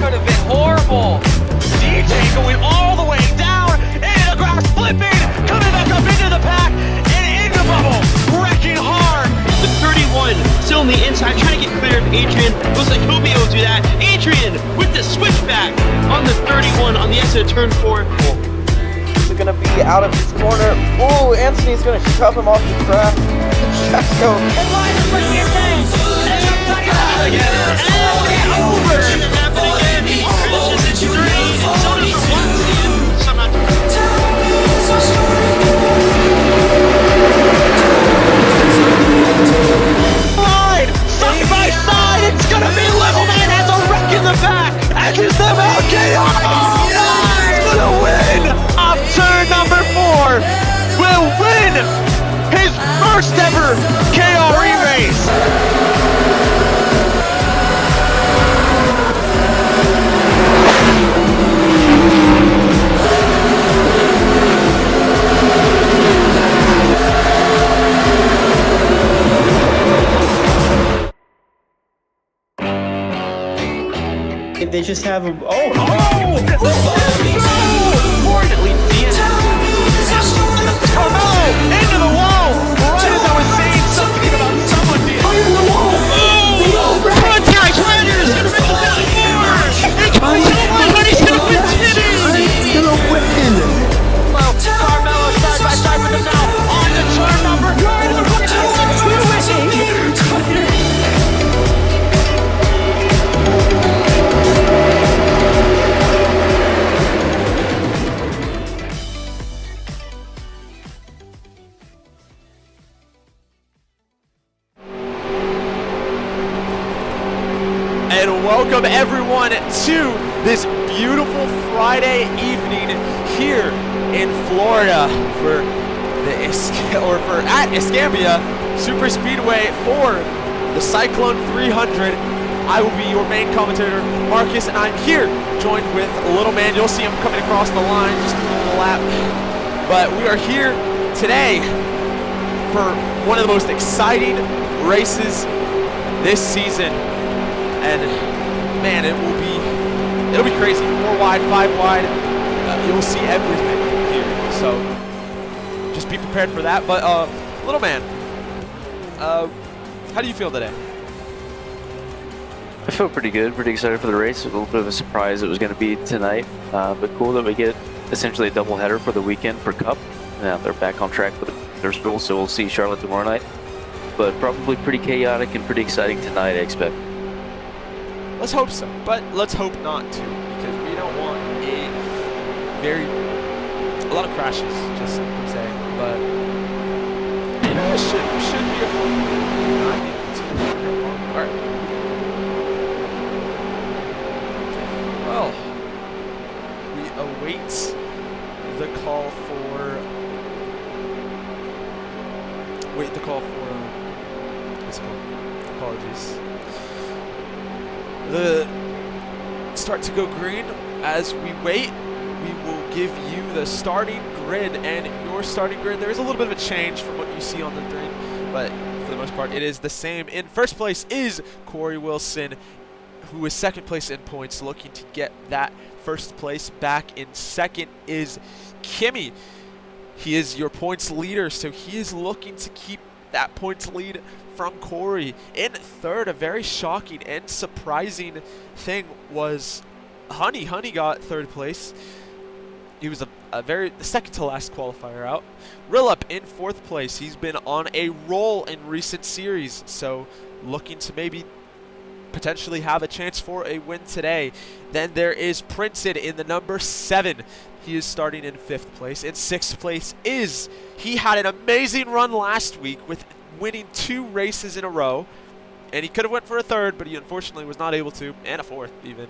could have been horrible. DJ going all the way down, into the grass, flipping, coming back up into the pack, and into bubble, wrecking hard. The 31 still on the inside, trying to get clear of Adrian. Looks like he'll be able to do that. Adrian with the switchback on the 31 on the exit of turn 4. Is gonna be out of his corner. Ooh, Anthony's gonna shove him off the track. Just go. Side by side, it's gonna be Level 9 has a wreck in the back. Edges them out, KRE for the win. Off turn number 4 will win his first ever KRE race. They just have a Fortunately, Carmelo into the wall. Right as I was saying something about someone being in the wall. Front guy, Slanders gonna make it down and he's gonna continue. He's gonna win. Well, Carmelo side by side with him now on the turn number 2. And welcome everyone to this beautiful Friday evening here in Florida for the at Escambia Super Speedway for the Cyclone 300. I will be your main commentator, Marcus, and I'm here joined with a little man. You'll see him coming across the line, just a little lap. But we are here today for one of the most exciting races this season. And man, it'll be crazy. 4 wide, 5 wide. You'll see everything here. So just be prepared for that. But little man, how do you feel today? I feel pretty good, pretty excited for the race. A little bit of a surprise it was going to be tonight, but cool that we get essentially a doubleheader for the weekend for Cup. Now they're back on track with their school, so we'll see Charlotte tomorrow night. But probably pretty chaotic and pretty exciting tonight, I expect. Let's hope so, but let's hope not too, because we don't want a lot of crashes, just per se. But you know, it should be a fun one. All right. Well, we await the call for. What's it called? Apologies. The start to go green. As we wait, we will give you the starting grid, and your starting grid, there is a little bit of a change from what you see on the grid, but for the most part it is the same. In first place is Corey Wilson, who is second place in points, looking to get that first place back. In second is Kimi. He is your points leader, so he is looking to keep that points lead from Corey. In third, a very shocking and surprising thing was Honey. Honey got third place. He was the second to last qualifier out. Rillup in fourth place. He's been on a roll in recent series, so looking to maybe potentially have a chance for a win today. Then there is Princeton in the number 7. He is starting in 5th place. In 6th place he had an amazing run last week with winning 2 races in a row, and he could have went for a 3rd, but he unfortunately was not able to, and a 4th even.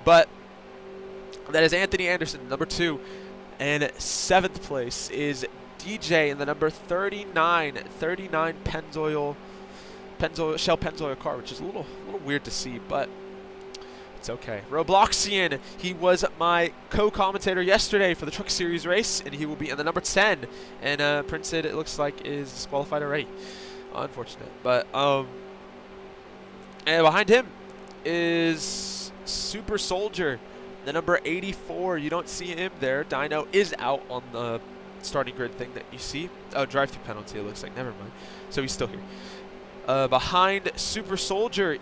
But that is Anthony Anderson, number 2. And 7th place is DJ in the number 39 Pennzoil Shell Pennzoil car, which is a little weird to see, but it's okay. Robloxian, he was my co-commentator yesterday for the Truck Series race, and he will be in the number 10. And Princeton, it looks like, is disqualified already. Unfortunate, but and behind him is Super Soldier, the number 84. You don't see him there. Dino is out on the starting grid thing that you see. Oh, drive-through penalty, it looks like. Never mind. So he's still here. Behind Super Soldier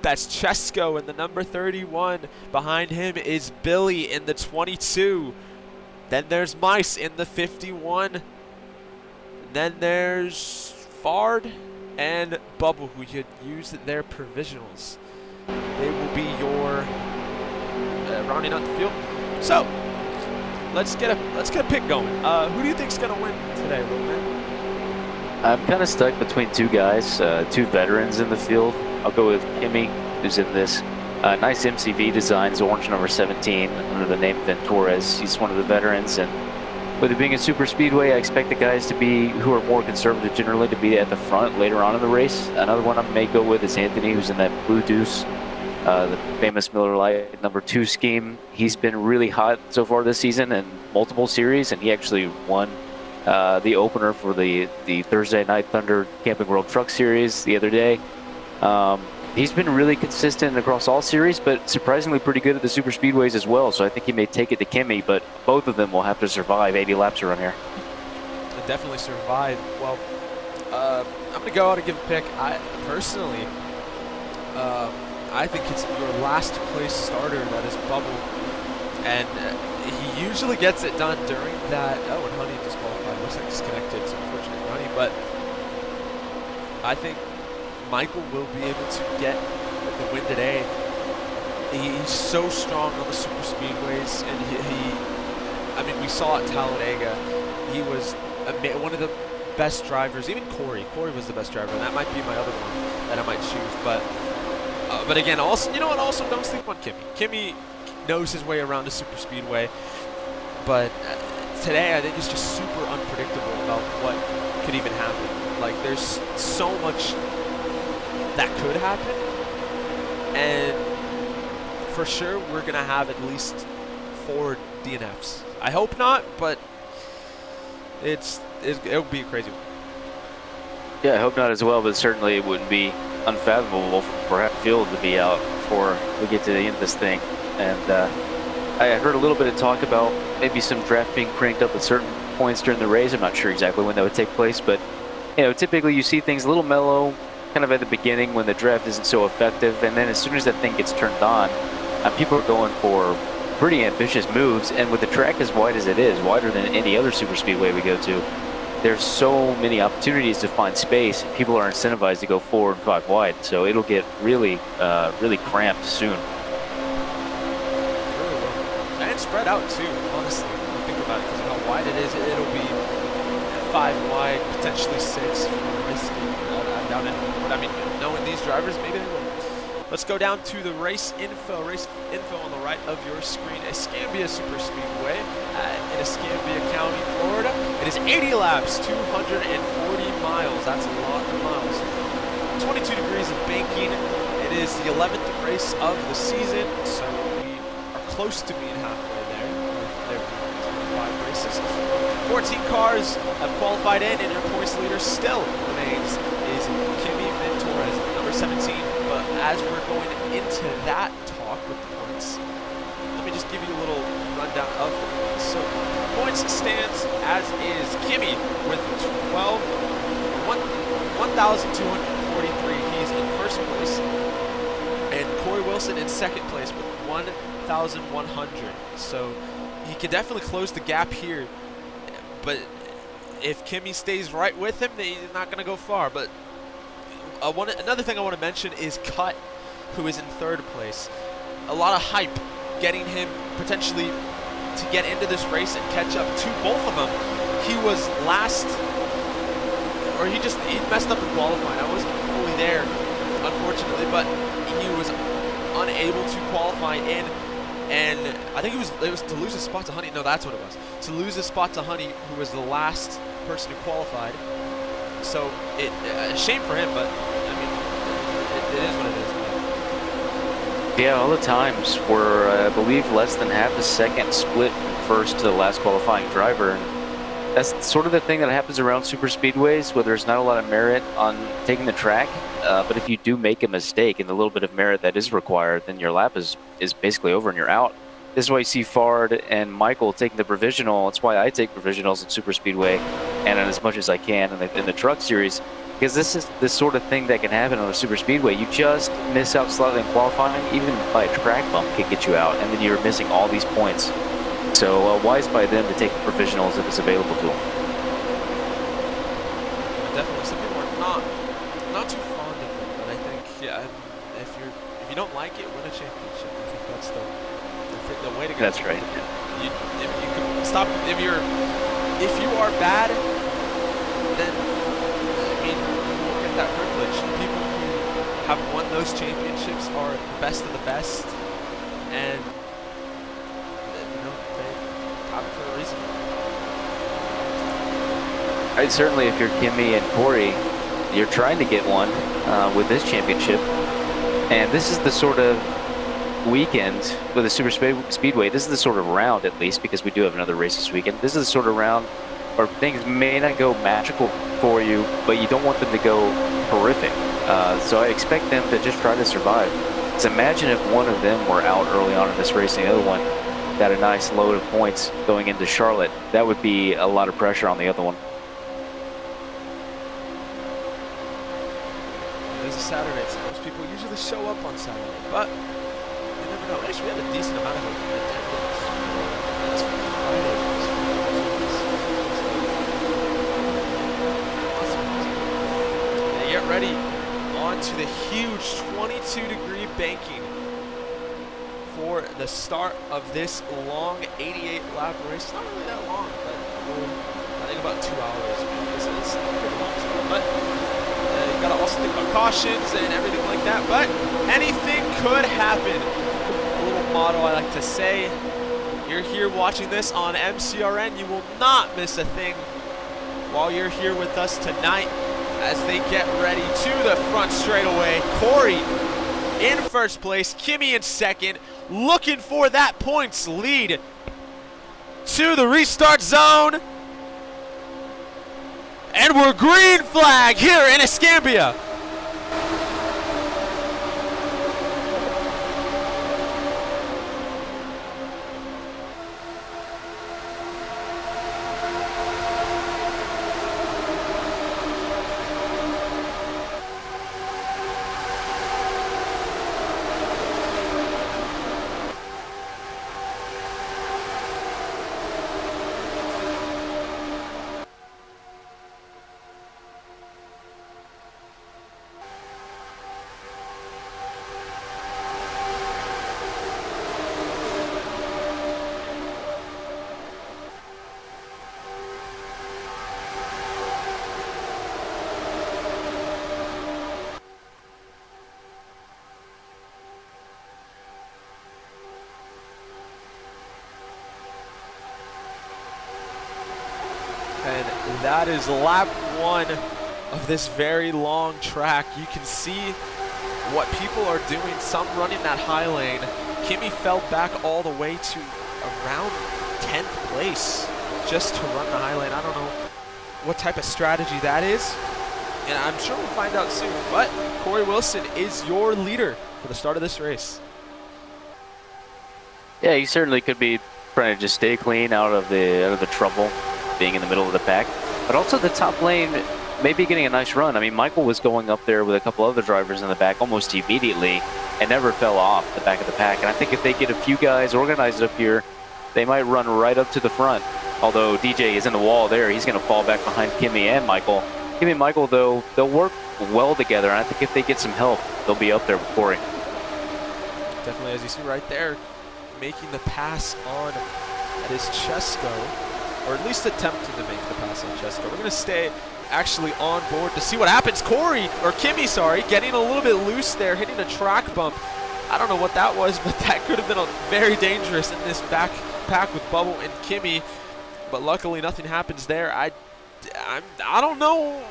that's Chesko in the number 31. Behind him is Billy in the 22. Then there's Mice in the 51. Then there's Fard and Bubble, who had used their provisionals. They will be your rounding out the field. So let's get a pick going. Who do you think's gonna win today, little man? I'm kind of stuck between two guys, two veterans in the field. I'll go with Kimi, who's in this nice MCV designs, orange number 17, under the name Ventores. He's one of the veterans, and with it being a super speedway, I expect the guys to be, who are more conservative generally, to be at the front later on in the race. Another one I may go with is Anthony, who's in that blue deuce, the famous Miller Lite number 2 scheme. He's been really hot so far this season in multiple series, and he actually won the opener for the Thursday Night Thunder Camping World Truck Series the other day. He's been really consistent across all series, but surprisingly pretty good at the super speedways as well. So I think he may take it to Kimi, but both of them will have to survive 80 laps around here. Definitely survive. Well, I'm going to go out and give a pick. I personally, I think it's your last place starter that is Bubble. And he usually gets it done during that. Oh, and Honey disqualified. Looks like disconnected. It's unfortunate for Honey, but I think Michael will be able to get the win today. He's so strong on the super speedways, and I mean, we saw at Talladega, he was one of the best drivers. Even Corey was the best driver, and that might be my other one that I might choose. But again, also, you know what? Also, don't sleep on Kimi. Kimi knows his way around a super speedway, but today I think he's just super unpredictable about what could even happen. Like, there's so much that could happen, and for sure we're gonna have at least 4 DNFs. I hope not, but it'll be a crazy one. Yeah, I hope not as well, but certainly it wouldn't be unfathomable for Hatfield to be out before we get to the end of this thing. And I heard a little bit of talk about maybe some draft being cranked up at certain points during the race. I'm not sure exactly when that would take place, but you know, typically you see things a little mellow kind of at the beginning when the draft isn't so effective, and then as soon as that thing gets turned on, people are going for pretty ambitious moves. And with the track as wide as it is, wider than any other super speedway we go to, there's so many opportunities to find space. People are incentivized to go 4 and 5 wide, so it'll get really cramped soon. Really will. And spread out too, honestly, when you think about it, because of how wide it is. It'll be 5 wide, potentially 6 for risky. I doubt it. But I mean, knowing these drivers, maybe they will. Let's go down to the race info. Race info on the right of your screen. Escambia Super Speedway in Escambia County, Florida. It is 80 laps, 240 miles. That's a lot of miles. 22 degrees of banking. It is the 11th race of the season, so we are close to being halfway there. There being 25 races. 14 cars have qualified in, and your points leader still remains is Kimi Ventores, number 17. But as we're going into that talk with the points, let me just give you a little rundown of the points. So points stands as is Kimi with 1,243. He's in first place. And Corey Wilson in second place with 1,100. So he can definitely close the gap here. But if Kimi stays right with him, he's not going to go far. But another thing I want to mention is Cut, who is in third place. A lot of hype getting him potentially to get into this race and catch up to both of them. He was last, or he messed up in qualifying. I wasn't fully there, unfortunately, but he was unable to qualify in. And I think it was to lose his spot to Honey. No, that's what it was. To lose his spot to Honey, who was the last person who qualified. So a shame for him, but I mean, it is what it is. Yeah, all the times were, I believe, less than half a second split from first to the last qualifying driver. And That's sort of the thing that happens around super speedways, where there's not a lot of merit on taking the track. But if you do make a mistake and the little bit of merit that is required, then your lap is basically over and you're out. This is why you see Fard and Michael taking the provisional. That's why I take provisionals in super speedway, and as much as I can in the truck series, because this is the sort of thing that can happen on a super speedway. You just miss out slightly in qualifying, even by a track bump can get you out, and then you're missing all these points. So wise by them to take the provisionals if it's available to them. Definitely, some people are not too fond of them, but I think if you don't like it, win a championship. I think that's the way to go. That's right. If you are bad, then I mean you won't get that privilege. The people who have won those championships are the best of the best, and they have it for a reason. Certainly, if you're Kimi and Corey, you're trying to get one with this championship, and this is the sort of weekend with a super speedway. This is the sort of round, at least, because we do have another race this weekend. This is the sort of round where things may not go magical for you, but you don't want them to go horrific. So I expect them to just try to survive. Because imagine if one of them were out early on in this race and the other one got a nice load of points going into Charlotte. That would be a lot of pressure on the other one. It is a Saturday, so most people usually show up on Saturday, but you never know. Actually, we had a decent amount of attendance. It's Friday. Get ready onto the huge 22-degree banking for the start of this long 88-lap race. Not really that long, but I think about 2 hours. It's pretty long still, but you gotta also think about cautions and everything like that. But anything could happen. A little motto I like to say: you're here watching this on MCRN, you will not miss a thing while you're here with us tonight. As they get ready to the front straightaway. Corey in first place, Kimi in second, looking for that points lead to the restart zone. And we're green flag here in Escambia. And that is lap one of this very long track. You can see what people are doing. Some running that high lane. Kimi fell back all the way to around 10th place just to run the high lane. I don't know what type of strategy that is, and I'm sure we'll find out soon. But Corey Wilson is your leader for the start of this race. Yeah, you certainly could be trying to just stay clean out of the trouble, being in the middle of the pack, but also the top lane maybe getting a nice run. I mean, Michael was going up there with a couple other drivers in the back almost immediately and never fell off the back of the pack. And I think if they get a few guys organized up here, they might run right up to the front. Although DJ is in the wall there, he's going to fall back behind Kimi and Michael. Kimi and Michael, though, they'll work well together, and I think if they get some help, they'll be up there with Corey. Definitely, as you see right there, making the pass on, that is Chesko, or at least attempting to make the pass on Chesko. We're going to stay actually on board to see what happens. Kimi, getting a little bit loose there, hitting a track bump. I don't know what that was, but that could have been very dangerous in this back pack with Bubble and Kimi. But luckily, nothing happens there. I don't know.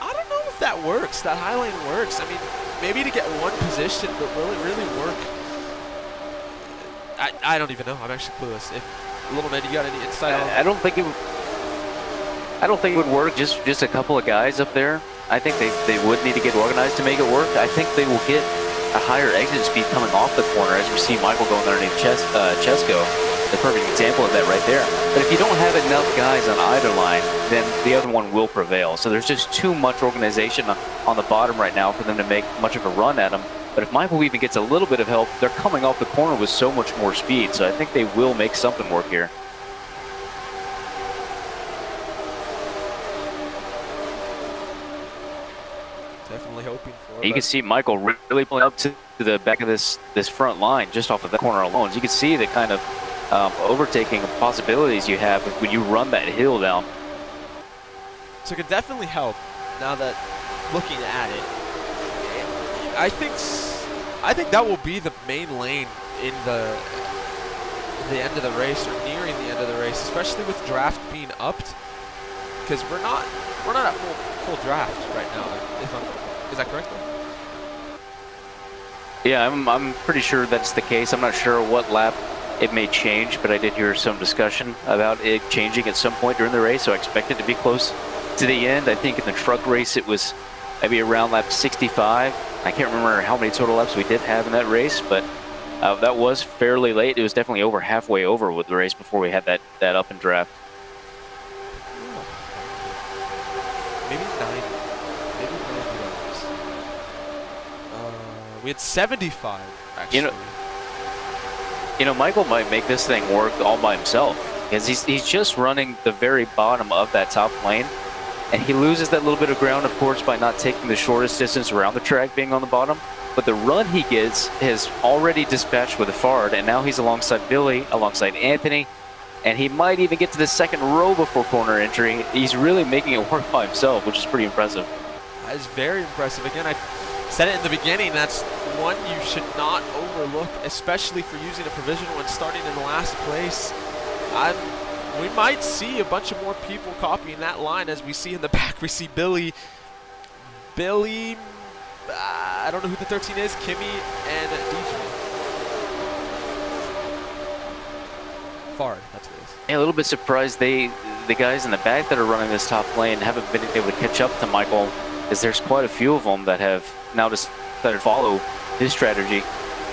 I don't know if that works. That high lane works. I mean, maybe to get one position, but will it really work? I don't even know. I'm actually clueless. If Little Man, you got any insight on that? I don't think it. I don't think it would work, just a couple of guys up there. I think they would need to get organized to make it work. I think they will get a higher exit speed coming off the corner, as we see Michael going underneath Chesko. The perfect example of that right there. But if you don't have enough guys on either line, then the other one will prevail. So there's just too much organization on the bottom right now for them to make much of a run at them. But if Michael even gets a little bit of help, they're coming off the corner with so much more speed. So I think they will make something work here. Definitely hoping for it. You can see Michael really pulling up to the back of this front line just off of the corner alone. So you can see the kind of overtaking possibilities you have when you run that hill down. So it could definitely help now that looking at it. I think that will be the main lane in the end of the race, or nearing the end of the race, especially with draft being upped, because we're not at full draft right now. Is that correct? Yeah, I'm pretty sure that's the case. I'm not sure what lap it may change, but I did hear some discussion about it changing at some point during the race, so I expect it to be close to the end. I think in the truck race it was maybe around lap 65. I can't remember how many total laps we did have in that race, but that was fairly late. It was definitely over halfway over with the race before we had that up and draft. Maybe 90 laps. We had 75 actually. You know, Michael might make this thing work all by himself, because he's just running the very bottom of that top lane, and he loses that little bit of ground, of course, by not taking the shortest distance around the track, being on the bottom. But the run he gets has already dispatched with a Fard, and now he's alongside Billy, alongside Anthony, and he might even get to the second row before corner entry. He's really making it work by himself, which is pretty impressive. That is very impressive. Again, I said it in the beginning, that's one you should not overlook, especially for using a provision when starting in last place. We might see a bunch of more people copying that line. As we see in the back, we see Billy, I don't know who the 13 is, Kimi and DJ. Fard, that's what it is. Yeah, a little bit surprised the guys in the back that are running this top lane haven't been able to catch up to Michael, as there's quite a few of them that have now decided to follow his strategy.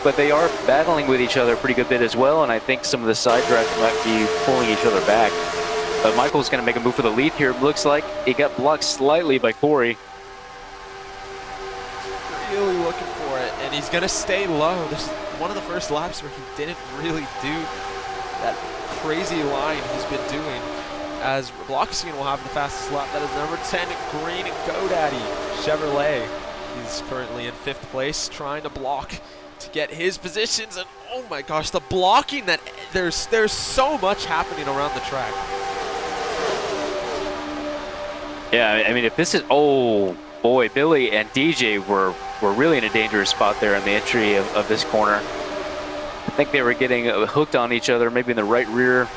But they are battling with each other a pretty good bit as well, and I think some of the side drafts might be pulling each other back. But Michael's going to make a move for the lead here. Looks like he got blocked slightly by Corey. Really looking for it, and he's going to stay low. This is one of the first laps where he didn't really do that crazy line he's been doing, as Bloxine will have the fastest lap. That is number 10, Green GoDaddy Chevrolet. He's currently in 5th place, trying to block to get his positions, and oh my gosh, the blocking that there's so much happening around the track. Yeah, I mean, if this is, oh boy, Billy and DJ were really in a dangerous spot there in the entry of this corner. I think they were getting hooked on each other, maybe in the right rear,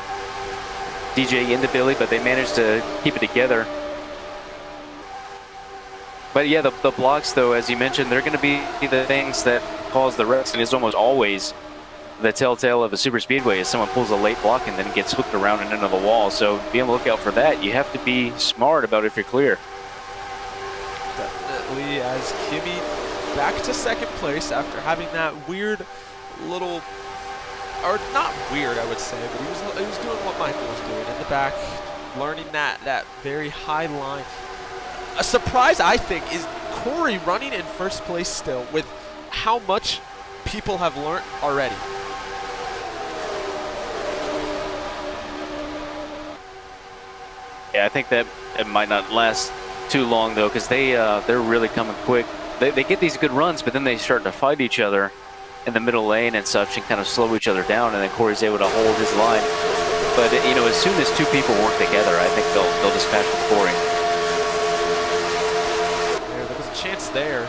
DJ into Billy, but they managed to keep it together. But yeah, the blocks, though, as you mentioned, they're going to be the things that cause the wrecks, and it's almost always the telltale of a super speedway is someone pulls a late block and then gets hooked around and into the wall. So be on the lookout for that. You have to be smart about it if you're clear. Definitely, as Kimi back to 2nd place after having that weird little, or not weird, I would say, but he was doing what Michael was doing in the back, learning that very high line. A surprise, I think, is Corey running in 1st place still, with how much people have learned already. Yeah, I think that it might not last too long, though, because they're really coming quick. They get these good runs, but then they start to fight each other in the middle lane and such, and kind of slow each other down, and then Corey's able to hold his line. But you know, as soon as 2 people work together, I think they'll dispatch with Corey. There was a chance there,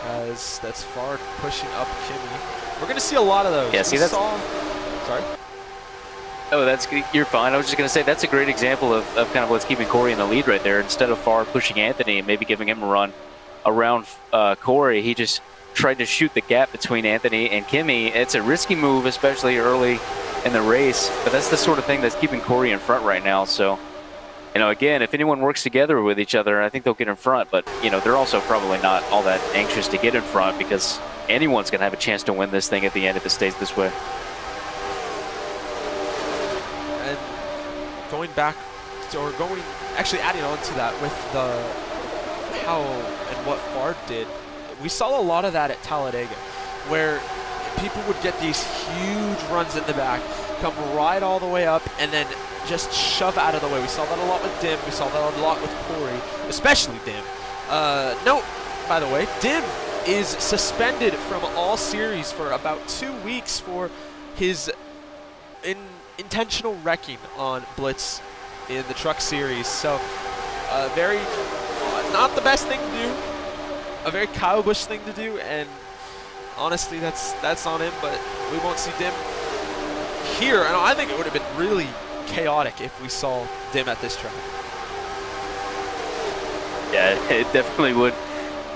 as that's Fard pushing up Kimi. We're going to see a lot of those. Yeah, see, that's... Sorry? Oh, you're fine. I was just going to say that's a great example of kind of what's keeping Corey in the lead right there. Instead of Fard pushing Anthony and maybe giving him a run around Corey, he just tried to shoot the gap between Anthony and Kimi. It's a risky move, especially early in the race, but that's the sort of thing that's keeping Corey in front right now. So You know, again, if anyone works together with each other, I think they'll get in front. But, you know, they're also probably not all that anxious to get in front because anyone's going to have a chance to win this thing at the end if it stays this way. And going back, or going, actually adding on to that with the how and what Fard did, we saw a lot of that at Talladega, where people would get these huge runs in the back, come right all the way up, and then just shove out of the way. We saw that a lot with Dim. We saw that a lot with Corey, especially Dim. Note, by the way, Dim is suspended from all series for about 2 weeks for his intentional wrecking on Blitz in the truck series. So, very, not the best thing to do. A very Kyle Busch thing to do, and honestly, that's on him. But we won't see Dim here, and I think it would have been really chaotic if we saw Dim at this track. Yeah, it definitely would.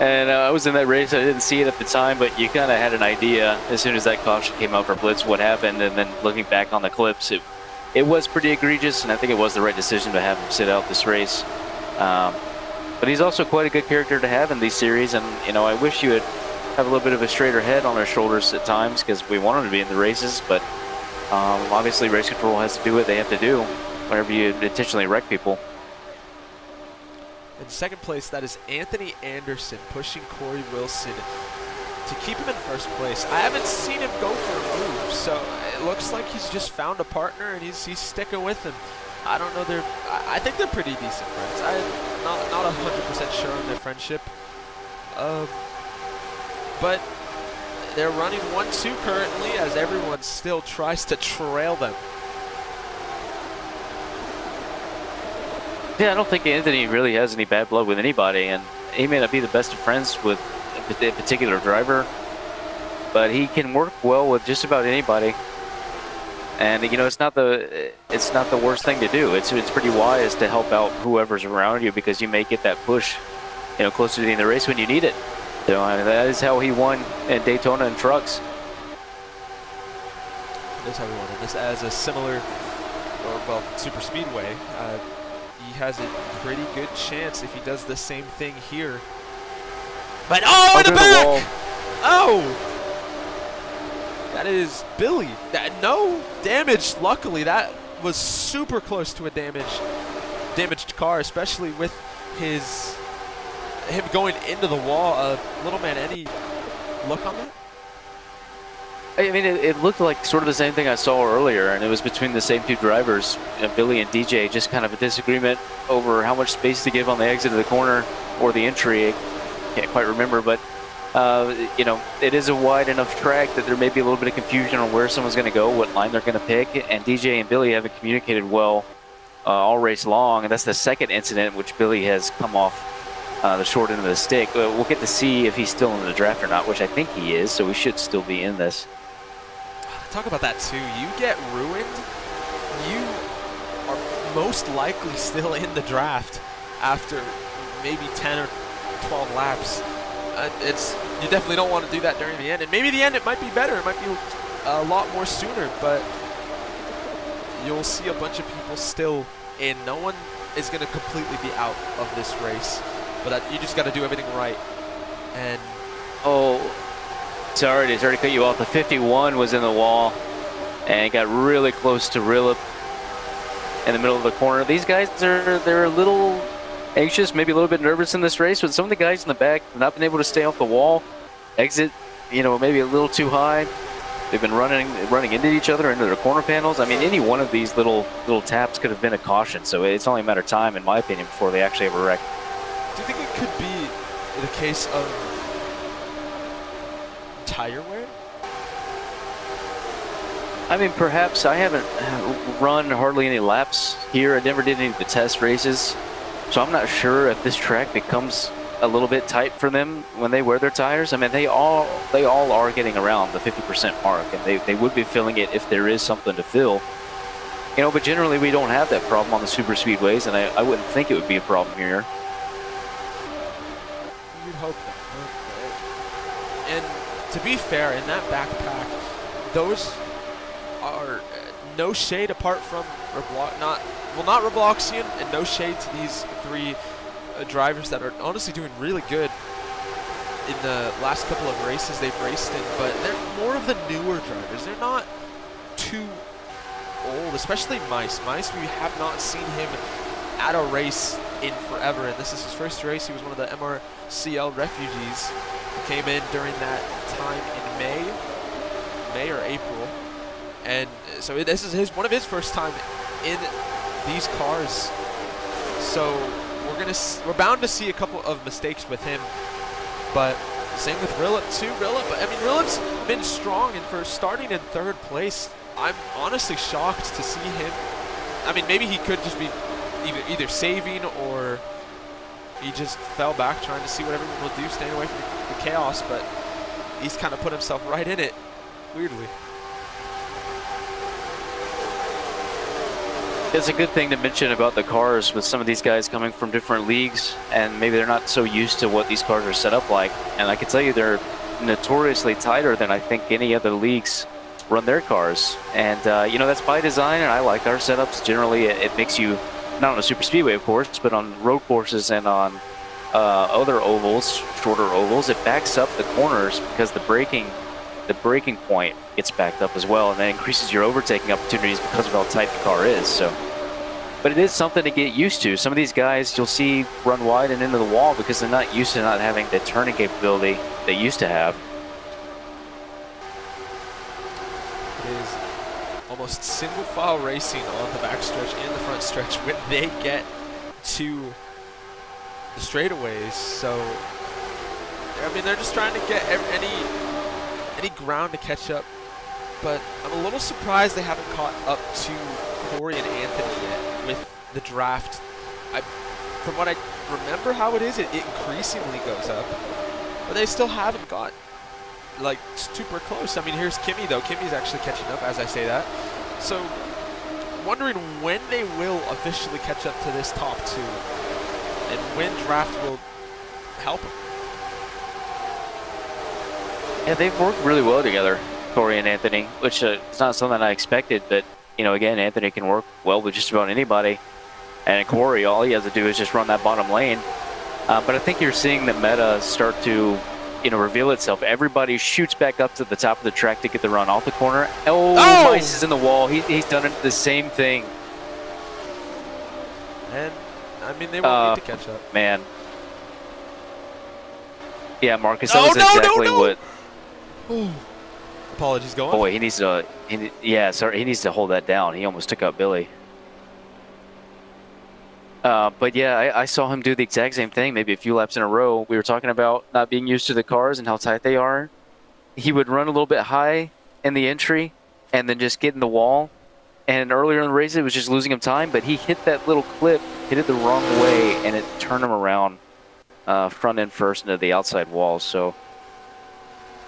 And I was in that race. I didn't see it at the time, but you kind of had an idea as soon as that caution came out for Blitz what happened. And then looking back on the clips, it was pretty egregious, and I think it was the right decision to have him sit out this race. But he's also quite a good character to have in these series, and you know, I wish you would have a little bit of a straighter head on our shoulders at times because we want him to be in the races, but obviously race control has to do what they have to do whenever you intentionally wreck people. In second place, that is Anthony Anderson pushing Corey Wilson to keep him in first place. I haven't seen him go for a move, so it looks like he's just found a partner and he's sticking with him. I don't know, I think they're pretty decent friends. I'm not 100% sure on their friendship. But they're running 1-2 currently as everyone still tries to trail them. Yeah, I don't think Anthony really has any bad blood with anybody, and he may not be the best of friends with a particular driver, but he can work well with just about anybody. And you know, it's not the worst thing to do. It's pretty wise to help out whoever's around you because you may get that push, you know, closer to the end of the race when you need it. So I mean, that is how he won in Daytona in trucks. That's how he won. And this as a similar, or well, super speedway. He has a pretty good chance if he does the same thing here. But oh, in the back! Oh! That is Billy. No damage, luckily. That was super close to a damaged car, especially with him going into the wall. Little man, any look on that? I mean, it looked like sort of the same thing I saw earlier, and it was between the same two drivers, Billy and DJ, just kind of a disagreement over how much space to give on the exit of the corner or the entry. I can't quite remember, but you know, it is a wide enough track that there may be a little bit of confusion on where someone's going to go, what line they're going to pick, and DJ and Billy haven't communicated well all race long, and that's the second incident in which Billy has come off the short end of the stick. We'll get to see if he's still in the draft or not, which I think he is, so we should still be in this. Talk about that too. You get ruined, you are most likely still in the draft after maybe 10 or 12 laps. You definitely don't want to do that during the end. And maybe the end it might be better. It might be a lot more sooner, but you'll see a bunch of people still in. No one is going to completely be out of this race, but you just got to do everything right. And sorry to cut you off. The 51 was in the wall and got really close to Rillip in the middle of the corner. These guys they're a little anxious, maybe a little bit nervous in this race, but some of the guys in the back have not been able to stay off the wall, exit, you know, maybe a little too high. They've been running into each other, into their corner panels. I mean, any one of these little taps could have been a caution, so it's only a matter of time, in my opinion, before they actually have a wreck. Do you think it could be the case of tire wear? I mean, perhaps. I haven't run hardly any laps here. I never did any of the test races, so I'm not sure if this track becomes a little bit tight for them when they wear their tires. I mean, they all are getting around the 50% mark, and they would be filling it if there is something to fill. You know, but generally we don't have that problem on the super speedways, and I wouldn't think it would be a problem here. You'd hope that. And to be fair, in that backpack, those are no shade apart from, or not well, not Robloxian, and no shade to these three drivers that are honestly doing really good in the last couple of races they've raced in, but they're more of the newer drivers. They're not too old, especially Mice. Mice, we have not seen him at a race in forever, and this is his first race. He was one of the MRCL refugees who came in during that time in May or April, and so this is one of his first time in these cars. So we're bound to see a couple of mistakes with him, but same with Rilip too. Rilip's been strong, and for starting in third place, I'm honestly shocked to see him. I mean, maybe he could just be either saving, or he just fell back trying to see what everyone will do, staying away from the chaos, but he's kind of put himself right in it, weirdly. It's a good thing to mention about the cars with some of these guys coming from different leagues, and maybe they're not so used to what these cars are set up like. And I can tell you they're notoriously tighter than I think any other leagues run their cars. And, that's by design, and I like our setups. Generally, it makes you, not on a super speedway, of course, but on road courses and on other ovals, shorter ovals, it backs up the corners because the braking point gets backed up as well, and that increases your overtaking opportunities because of how tight the car is. So, but it is something to get used to. Some of these guys you'll see run wide and into the wall because they're not used to not having the turning capability they used to have. It is almost single file racing on the backstretch and the front stretch when they get to the straightaways. So, I mean, they're just trying to get any ground to catch up, but I'm a little surprised they haven't caught up to Corey and Anthony yet with the draft. From what I remember how it is, it increasingly goes up, but they still haven't got like super close. I mean, here's Kimi though. Kimi's actually catching up as I say that. So wondering when they will officially catch up to this top two and when draft will help them. Yeah, they've worked really well together, Corey and Anthony, which is not something I expected, but, again, Anthony can work well with just about anybody. And Corey, all he has to do is just run that bottom lane. But I think you're seeing the meta start to, reveal itself. Everybody shoots back up to the top of the track to get the run off the corner. Oh! Mice is in the wall. He's done the same thing. And, I mean, they won't need to catch up. Man. Yeah, Marcus, that was exactly what... Ooh. Apologies, go on. Boy, he needs to hold that down. He almost took out Billy. But yeah, I saw him do the exact same thing maybe a few laps in a row. We were talking about not being used to the cars and how tight they are. He would run a little bit high in the entry and then just get in the wall. And earlier in the race, it was just losing him time, but he hit that little clip, hit it the wrong way, and it turned him around front end first into the outside wall. So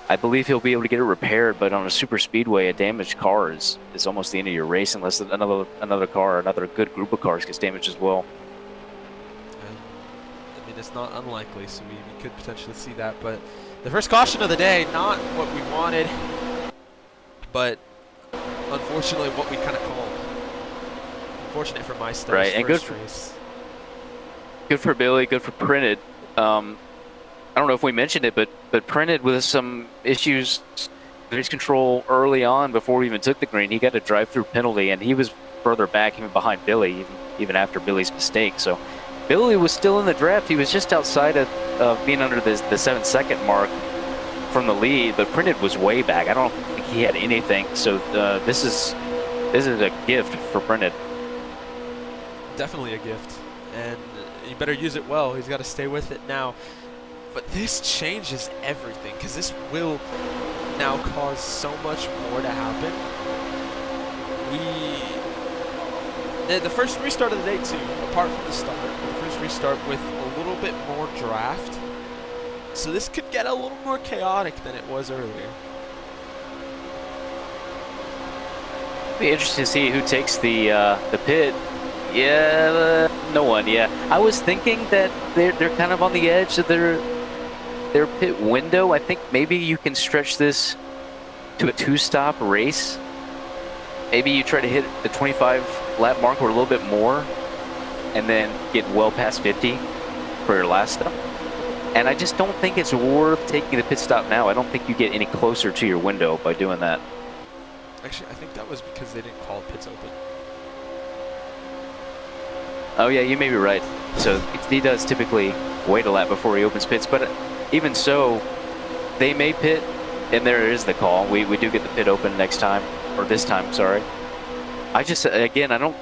I believe he'll be able to get it repaired, but on a super speedway, a damaged car is almost the end of your race unless another car, another good group of cars gets damaged as well. I mean, it's not unlikely, so we could potentially see that. But the first caution of the day, not what we wanted, but unfortunately what we kind of called. Unfortunate for my stuff. Right, and good for Billy, good for Printed. I don't know if we mentioned it, but Printed with some issues with his control early on before we even took the green. He got a drive-through penalty, and he was further back, even behind Billy, even after Billy's mistake. So Billy was still in the draft. He was just outside of being under the 7-second mark from the lead, but Printed was way back. I don't think he had anything. So this is a gift for Printed. Definitely a gift, and you better use it well. He's got to stay with it now. But this changes everything, because this will now cause so much more to happen. The first restart of the day too, apart from the start, the first restart with a little bit more draft. So this could get a little more chaotic than it was earlier. Be interesting to see who takes the pit. Yeah, no one. Yeah, I was thinking that they're kind of on the edge of their pit window. I think maybe you can stretch this to a 2-stop race. maybe you try to hit the 25 lap mark or a little bit more, and then get well past 50 for your last stop. And I just don't think it's worth taking the pit stop now. I don't think you get any closer to your window by doing that. Actually, I think that was because they didn't call pits open. Oh yeah, you may be right. So he does typically wait a lap before he opens pits, but even so, they may pit, and there is the call. We do get the pit open next time, or this time, sorry. I just, again, I don't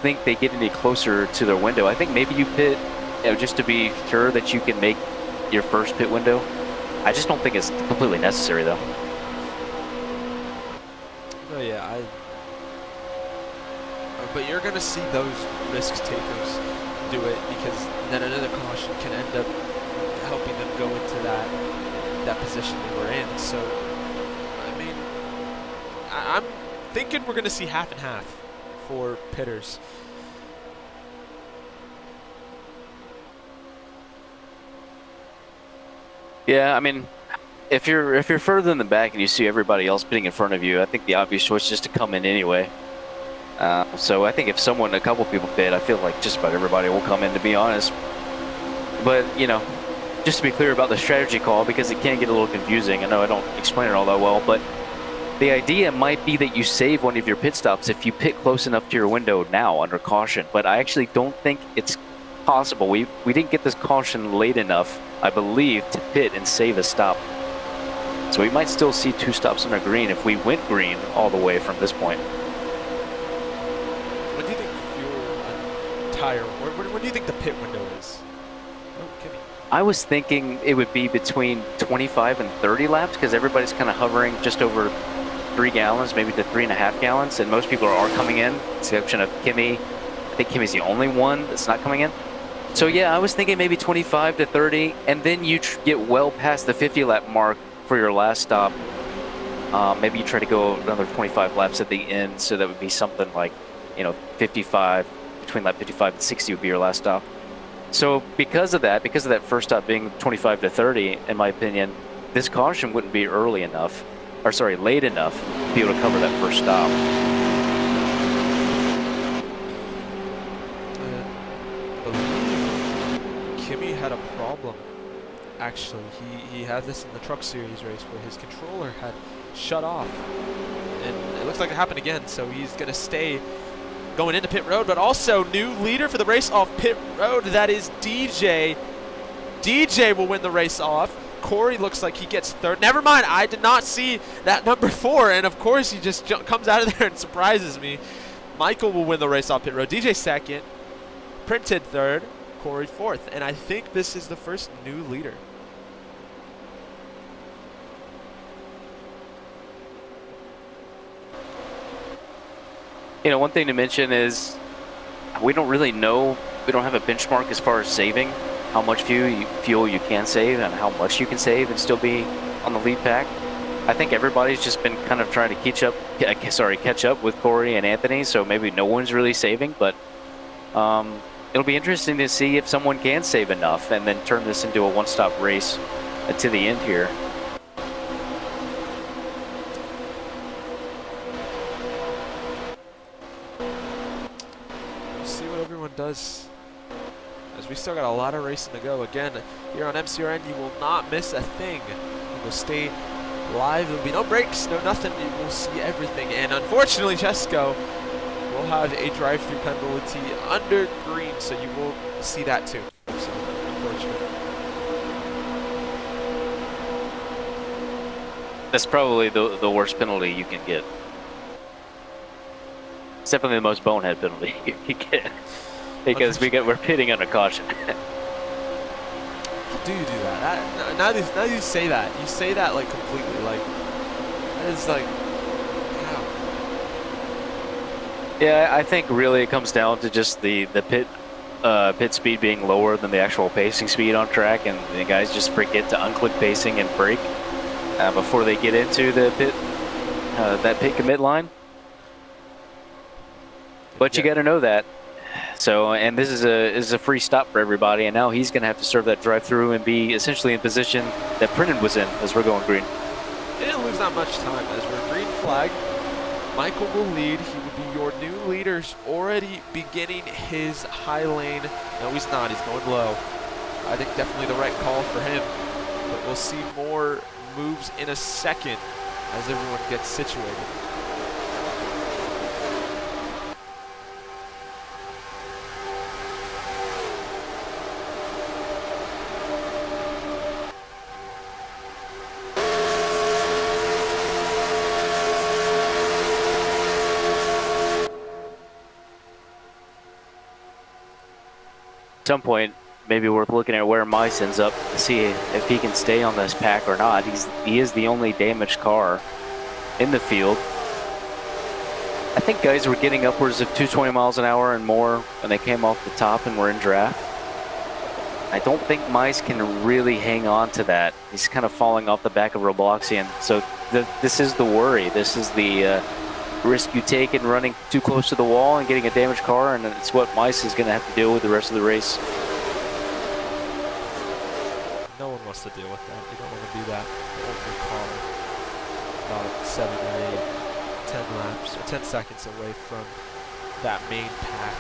think they get any closer to their window. I think maybe you pit, you know, just to be sure that you can make your first pit window. I just don't think it's completely necessary though. Oh yeah, but you're gonna see those risk takers do it, because then another caution can end up helping them go into that position they were in. So, I mean, I'm thinking we're gonna see half and half for pitters. Yeah, I mean, if you're further in the back and you see everybody else pitting in front of you, I think the obvious choice is just to come in anyway. So I think if a couple people pit, I feel like just about everybody will come in, to be honest. But, you know, just to be clear about the strategy call, because it can get a little confusing. I know I don't explain it all that well, but the idea might be that you save one of your pit stops if you pit close enough to your window now under caution. But I actually don't think it's possible. We didn't get this caution late enough, I believe, to pit and save a stop. So we might still see 2 stops under green if we went green all the way from this point. What do you think fuel and tire, what do you think the pit window is? Oh, Kimi. I was thinking it would be between 25 and 30 laps, because everybody's kind of hovering just over 3 gallons, maybe to 3.5 gallons, and most people are coming in, with the exception of Kimi. I think Kimi's the only one that's not coming in. So yeah, I was thinking maybe 25 to 30, and then you get well past the 50 lap mark for your last stop. Maybe you try to go another 25 laps at the end, so that would be something like, you know, 55, between lap 55 and 60 would be your last stop. So because of that first stop being 25 to 30, in my opinion, this caution wouldn't be late enough to be able to cover that first stop. Kimi had a problem. Actually, he had this in the Truck Series race where his controller had shut off, and it looks like it happened again. So he's gonna stay going into pit road, but also new leader for the race off pit road. That is DJ. DJ will win the race off. Corey looks like he gets third. Never mind, I did not see that number 4, and of course he just comes out of there and surprises me. Michael will win the race off pit road. DJ second, Printed third, Corey fourth, and I think this is the first new leader. You know, one thing to mention is we don't really know, we don't have a benchmark as far as saving, how much fuel you can save and how much you can save and still be on the lead pack. I think everybody's just been kind of trying to catch up with Corey and Anthony, so maybe no one's really saving, but it'll be interesting to see if someone can save enough and then turn this into a one-stop race to the end here. We'll see what everyone does, as we still got a lot of racing to go. Again, here on MCRN, you will not miss a thing. You will stay live. There will be no breaks, no nothing. You will see everything. And unfortunately, Chesko will have a drive-through penalty under green, so you will see that too. So, unfortunate. That's probably the worst penalty you can get. It's definitely the most bonehead penalty you can get, because we're pitting under caution. How do you do that? Now you say that. You say that like completely, like, that is like, how? Yeah, I think really it comes down to just the pit speed being lower than the actual pacing speed on track, and the guys just forget to unclick pacing and brake before they get into the that pit commit line. But you got to know that. So, and this is a free stop for everybody, and now he's going to have to serve that drive-through and be essentially in position that Printed was in as we're going green. They didn't lose that much time as we're green flag. Michael will lead. He will be your new leader. He's already beginning his high lane. No, he's not. He's going low. I think definitely the right call for him. But we'll see more moves in a second as everyone gets situated. At some point, maybe worth looking at where Mice ends up to see if he can stay on this pack or not. He is the only damaged car in the field. I think guys were getting upwards of 220 miles an hour and more when they came off the top and were in draft. I don't think Mice can really hang on to that. He's kind of falling off the back of Robloxian. So this is the worry. This is the risk you take in running too close to the wall and getting a damaged car, and it's what Mice is going to have to deal with the rest of the race. No one wants to deal with that. You don't want to be that old car about 7 or 8, 10 laps, or 10 seconds away from that main pack.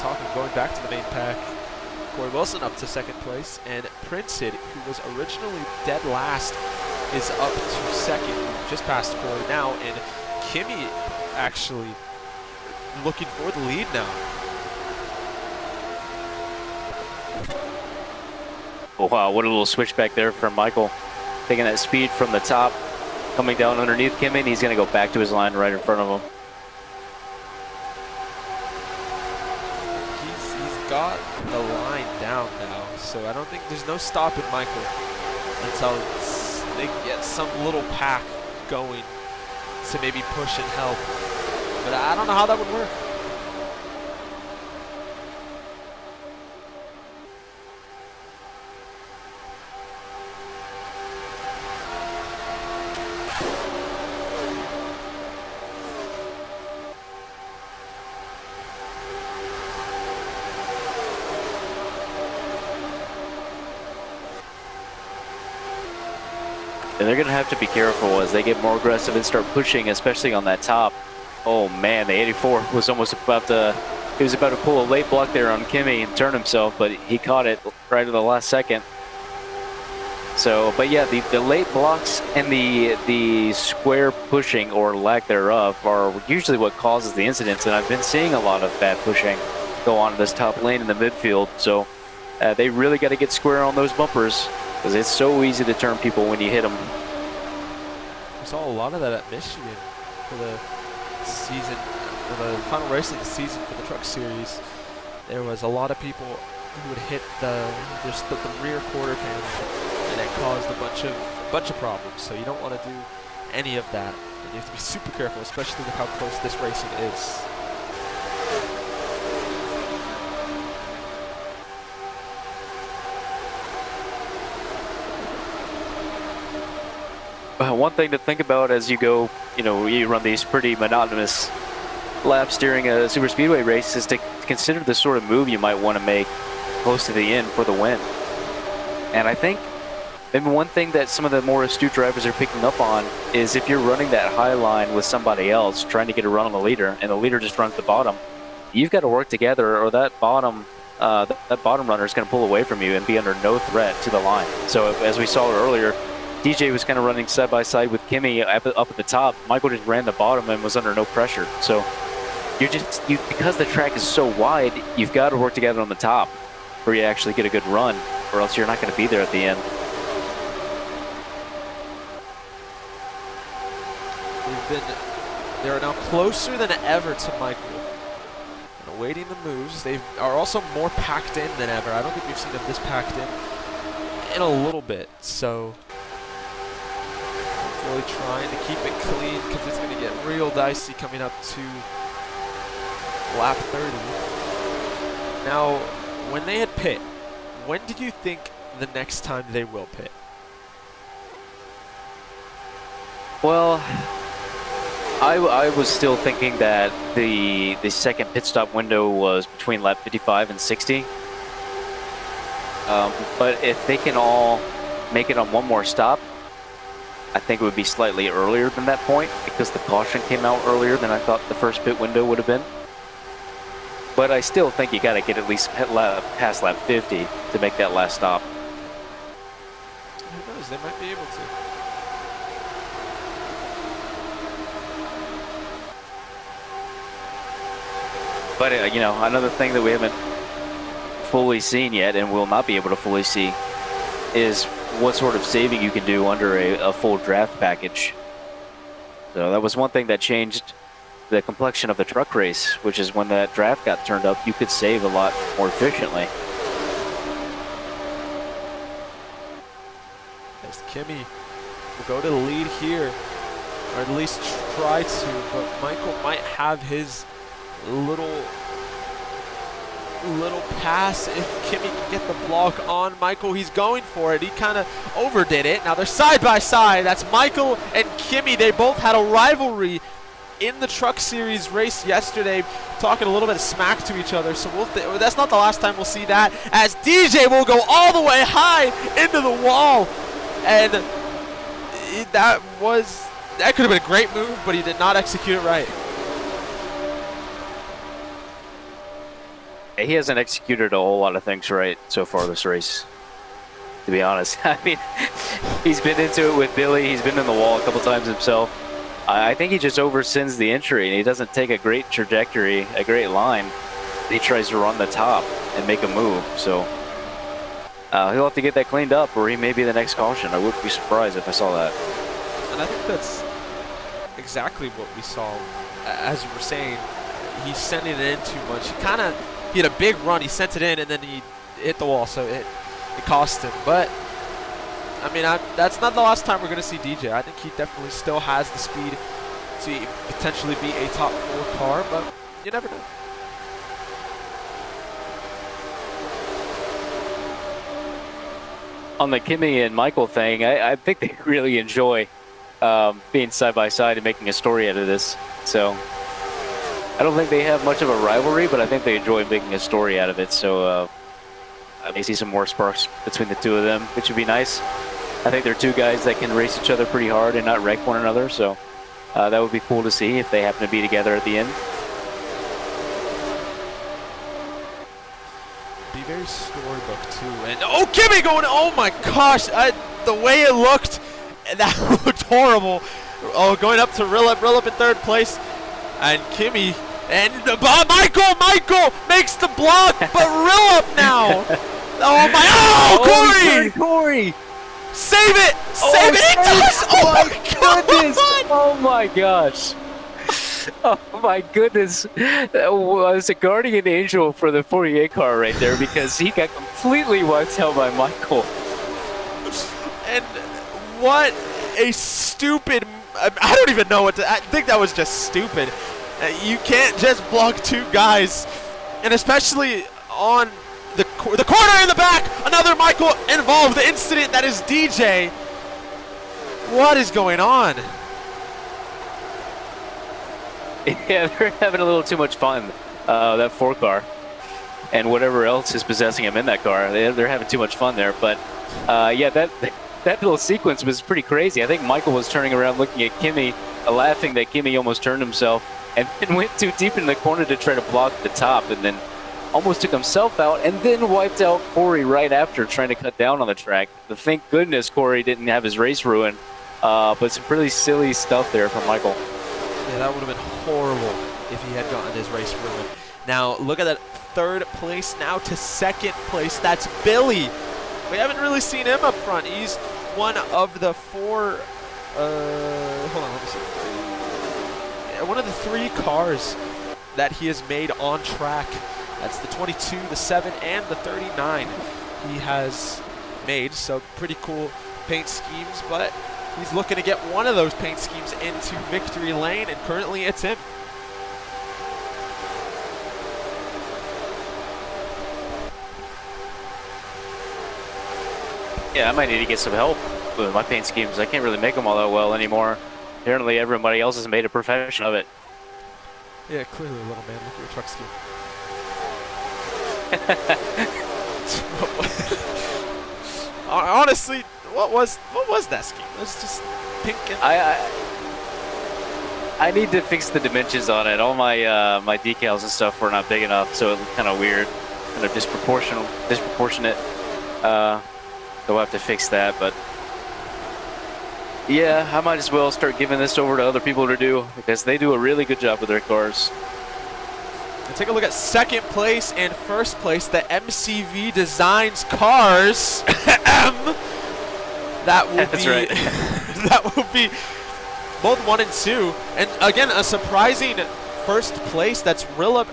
And going back to the main pack, Corey Wilson up to second place, and Princeton, who was originally dead last, is up to second, just past Corey now, and Kimi actually looking for the lead now. Oh, wow, what a little switch back there from Michael. Taking that speed from the top, coming down underneath Kimi, and he's going to go back to his line right in front of him. He's got the line down now, so I don't think there's no stopping Michael until they get some little pack going to maybe push and help. But I don't know how that would work. And they're going to have to be careful as they get more aggressive and start pushing, especially on that top. Oh man, the 84 was almost about to, he was about to pull a late block there on Kimi and turn himself, but he caught it right at the last second. So, but yeah, the late blocks and the square pushing or lack thereof are usually what causes the incidents, and I've been seeing a lot of bad pushing go on in this top lane in the midfield. So they really got to get square on those bumpers, because it's so easy to turn people when you hit them. We saw a lot of that at Michigan for the season, for the final race of the season for the Truck Series. There was a lot of people who would hit the rear quarter panel, and it caused a bunch of problems. So you don't want to do any of that, and you have to be super careful, especially with how close this racing is. One thing to think about as you go, you run these pretty monotonous laps during a super speedway race is to consider the sort of move you might want to make close to the end for the win. And I think maybe one thing that some of the more astute drivers are picking up on is if you're running that high line with somebody else trying to get a run on the leader, and the leader just runs the bottom, you've got to work together, or that bottom runner is going to pull away from you and be under no threat to the line. So as we saw earlier, DJ was kind of running side by side with Kimi up at the top. Michael just ran the bottom and was under no pressure. So because the track is so wide, you've got to work together on the top where you actually get a good run, or else you're not going to be there at the end. They are now closer than ever to Michael, and awaiting the moves. They are also more packed in than ever. I don't think we've seen them this packed in a little bit. So really trying to keep it clean, because it's going to get real dicey coming up to lap 30. Now, when they had pit, when did you think the next time they will pit? Well, I was still thinking that the second pit stop window was between lap 55 and 60. But if they can all make it on one more stop, I think it would be slightly earlier than that point because the caution came out earlier than I thought the first pit window would have been. But I still think you got to get at least past lap 50 to make that last stop. Who knows? They might be able to. But, you know, another thing that we haven't fully seen yet and will not be able to fully see is what sort of saving you can do under a full draft package. So that was one thing that changed the complexion of the truck race, which is when that draft got turned up, you could save a lot more efficiently. As Kimi will go to the lead here, or at least try to, but Michael might have his little pass if Kimi can get the block on Michael. He's going for it. He kind of overdid it. Now they're side by side. That's Michael and Kimi. They both had a rivalry in the Truck Series race yesterday, talking a little bit of smack to each other. So that's not the last time we'll see that, as DJ will go all the way high into the wall. And that could have been a great move, but he did not execute it right. He hasn't executed a whole lot of things right so far this race, to be honest. I mean, he's been into it with Billy. He's been in the wall a couple times himself. I think he just oversins the entry, and he doesn't take a great trajectory, a great line. He tries to run the top and make a move. So he'll have to get that cleaned up, or he may be the next caution. I wouldn't be surprised if I saw that. And I think that's exactly what we saw. As you were saying, he's sending it in too much. He had a big run, he sent it in, and then he hit the wall, so it cost him. But, I mean, that's not the last time we're going to see DJ. I think he definitely still has the speed to potentially be a top 4 car, but you never know. On the Kimi and Michael thing, I think they really enjoy being side by side and making a story out of this. So I don't think they have much of a rivalry, but I think they enjoy making a story out of it. So I may see some more sparks between the two of them, which would be nice. I think they're two guys that can race each other pretty hard and not wreck one another. So that would be cool to see if they happen to be together at the end. Be very storybook too. And oh, Kimi going! Oh my gosh! The way it looked, that looked horrible. Oh, going up to Rillup in third place, and Kimi. And Michael makes the block, but Rillup now. Oh my! Oh, Corey! Save it! Save it! It does! Oh my goodness! God! Oh my gosh! Oh my goodness! That was a guardian angel for the 48 car right there, because he got completely wiped out by Michael. And what a stupid! I don't even know what to. I think that was just stupid. You can't just block two guys, and especially on the corner in the back. Another Michael involved. The incident that is DJ. What is going on? Yeah, they're having a little too much fun. That 4 car, and whatever else is possessing him in that car, they're having too much fun there. But yeah, that little sequence was pretty crazy. I think Michael was turning around looking at Kimi, laughing that Kimi almost turned himself, and then went too deep in the corner to try to block the top, and then almost took himself out, and then wiped out Corey right after, trying to cut down on the track. But thank goodness Corey didn't have his race ruined. But some pretty silly stuff there from Michael. Yeah, that would have been horrible if he had gotten his race ruined. Now, look at that third place now to second place. That's Billy. We haven't really seen him up front. He's one of the 4... hold on, let me see. Yeah, one of the 3 cars that he has made on track. That's the 22, the 7, and the 39 he has made. So pretty cool paint schemes, but he's looking to get one of those paint schemes into victory lane, and currently it's him. Yeah, I might need to get some help with my paint schemes. I can't really make them all that well anymore. Apparently everybody else has made a profession of it. Yeah, clearly, little man. Look at your truck scheme. Honestly, what was that scheme? Let's just pink and I need to fix the dimensions on it. All my my decals and stuff were not big enough, so it looked kind of weird, kind of disproportionate. So we'll have to fix that, but yeah, I might as well start giving this over to other people to do because they do a really good job with their cars. and take a look at second place and first place. The MCV Designs cars. That will That's be right. that will be both 1 and 2, and again a surprising first place. That's Rilla.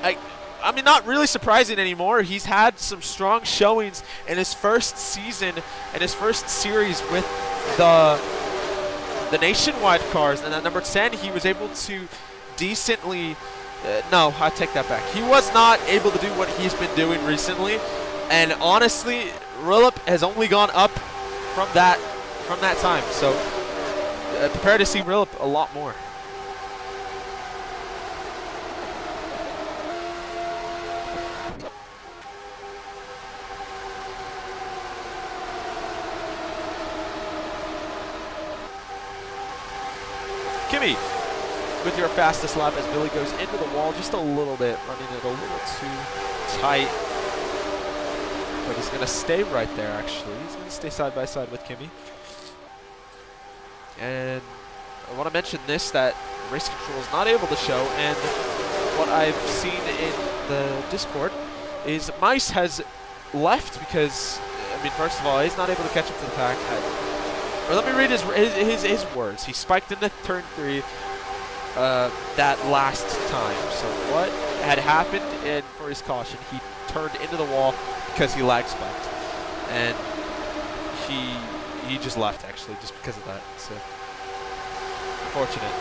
I mean, not really surprising anymore. He's had some strong showings in his first season and his first series with the nationwide cars, and at number 10 he was able to decently no, I take that back. He was not able to do what he's been doing recently, and honestly Rillup has only gone up from that time, so prepare to see Rillup a lot more. Kimi with your fastest lap as Billy goes into the wall just a little bit, running it a little too tight. But he's going to stay right there, actually. He's going to stay side by side with Kimi. And I want to mention this, that race control is not able to show, and what I've seen in the Discord is Mice has left because, I mean, first of all, he's not able to catch up to the pack. Or let me read his words. He spiked into turn 3 that last time. So what had happened, and for his caution, he turned into the wall because he lag spiked, and he just left actually just because of that. So unfortunate.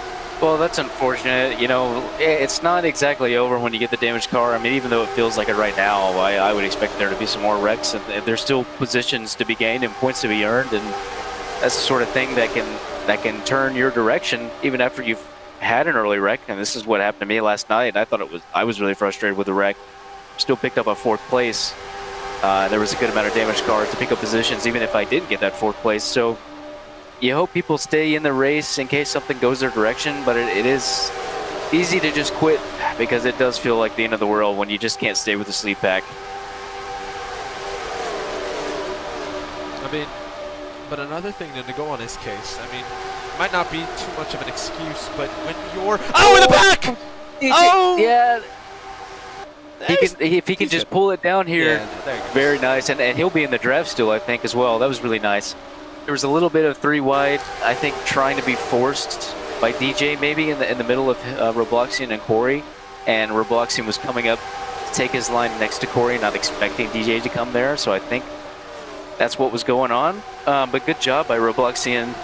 Well, that's unfortunate. You know, it's not exactly over when you get the damaged car. I mean, even though it feels like it right now, I would expect there to be some more wrecks, and there's still positions to be gained and points to be earned, and that's the sort of thing that can turn your direction even after you've had an early wreck. And this is what happened to me last night. I was really frustrated with the wreck. Still picked up a 4th place. There was a good amount of damaged cars to pick up positions, even if I didn't get that 4th place. So you hope people stay in the race in case something goes their direction, but it is easy to just quit because it does feel like the end of the world when you just can't stay with the sleep pack. I mean, but another thing to go on his case, I mean, it might not be too much of an excuse, but when you're in the back! Oh! Yeah. If he can just pull it down here, Yeah, there you go. very nice, and he'll be in the draft still, I think, as well. That was really nice. There was a little bit of 3 wide, I think, trying to be forced by DJ maybe in the middle of Robloxian and Corey, and Robloxian was coming up to take his line next to Corey, not expecting DJ to come there, so I think that's what was going on. But good job by Robloxian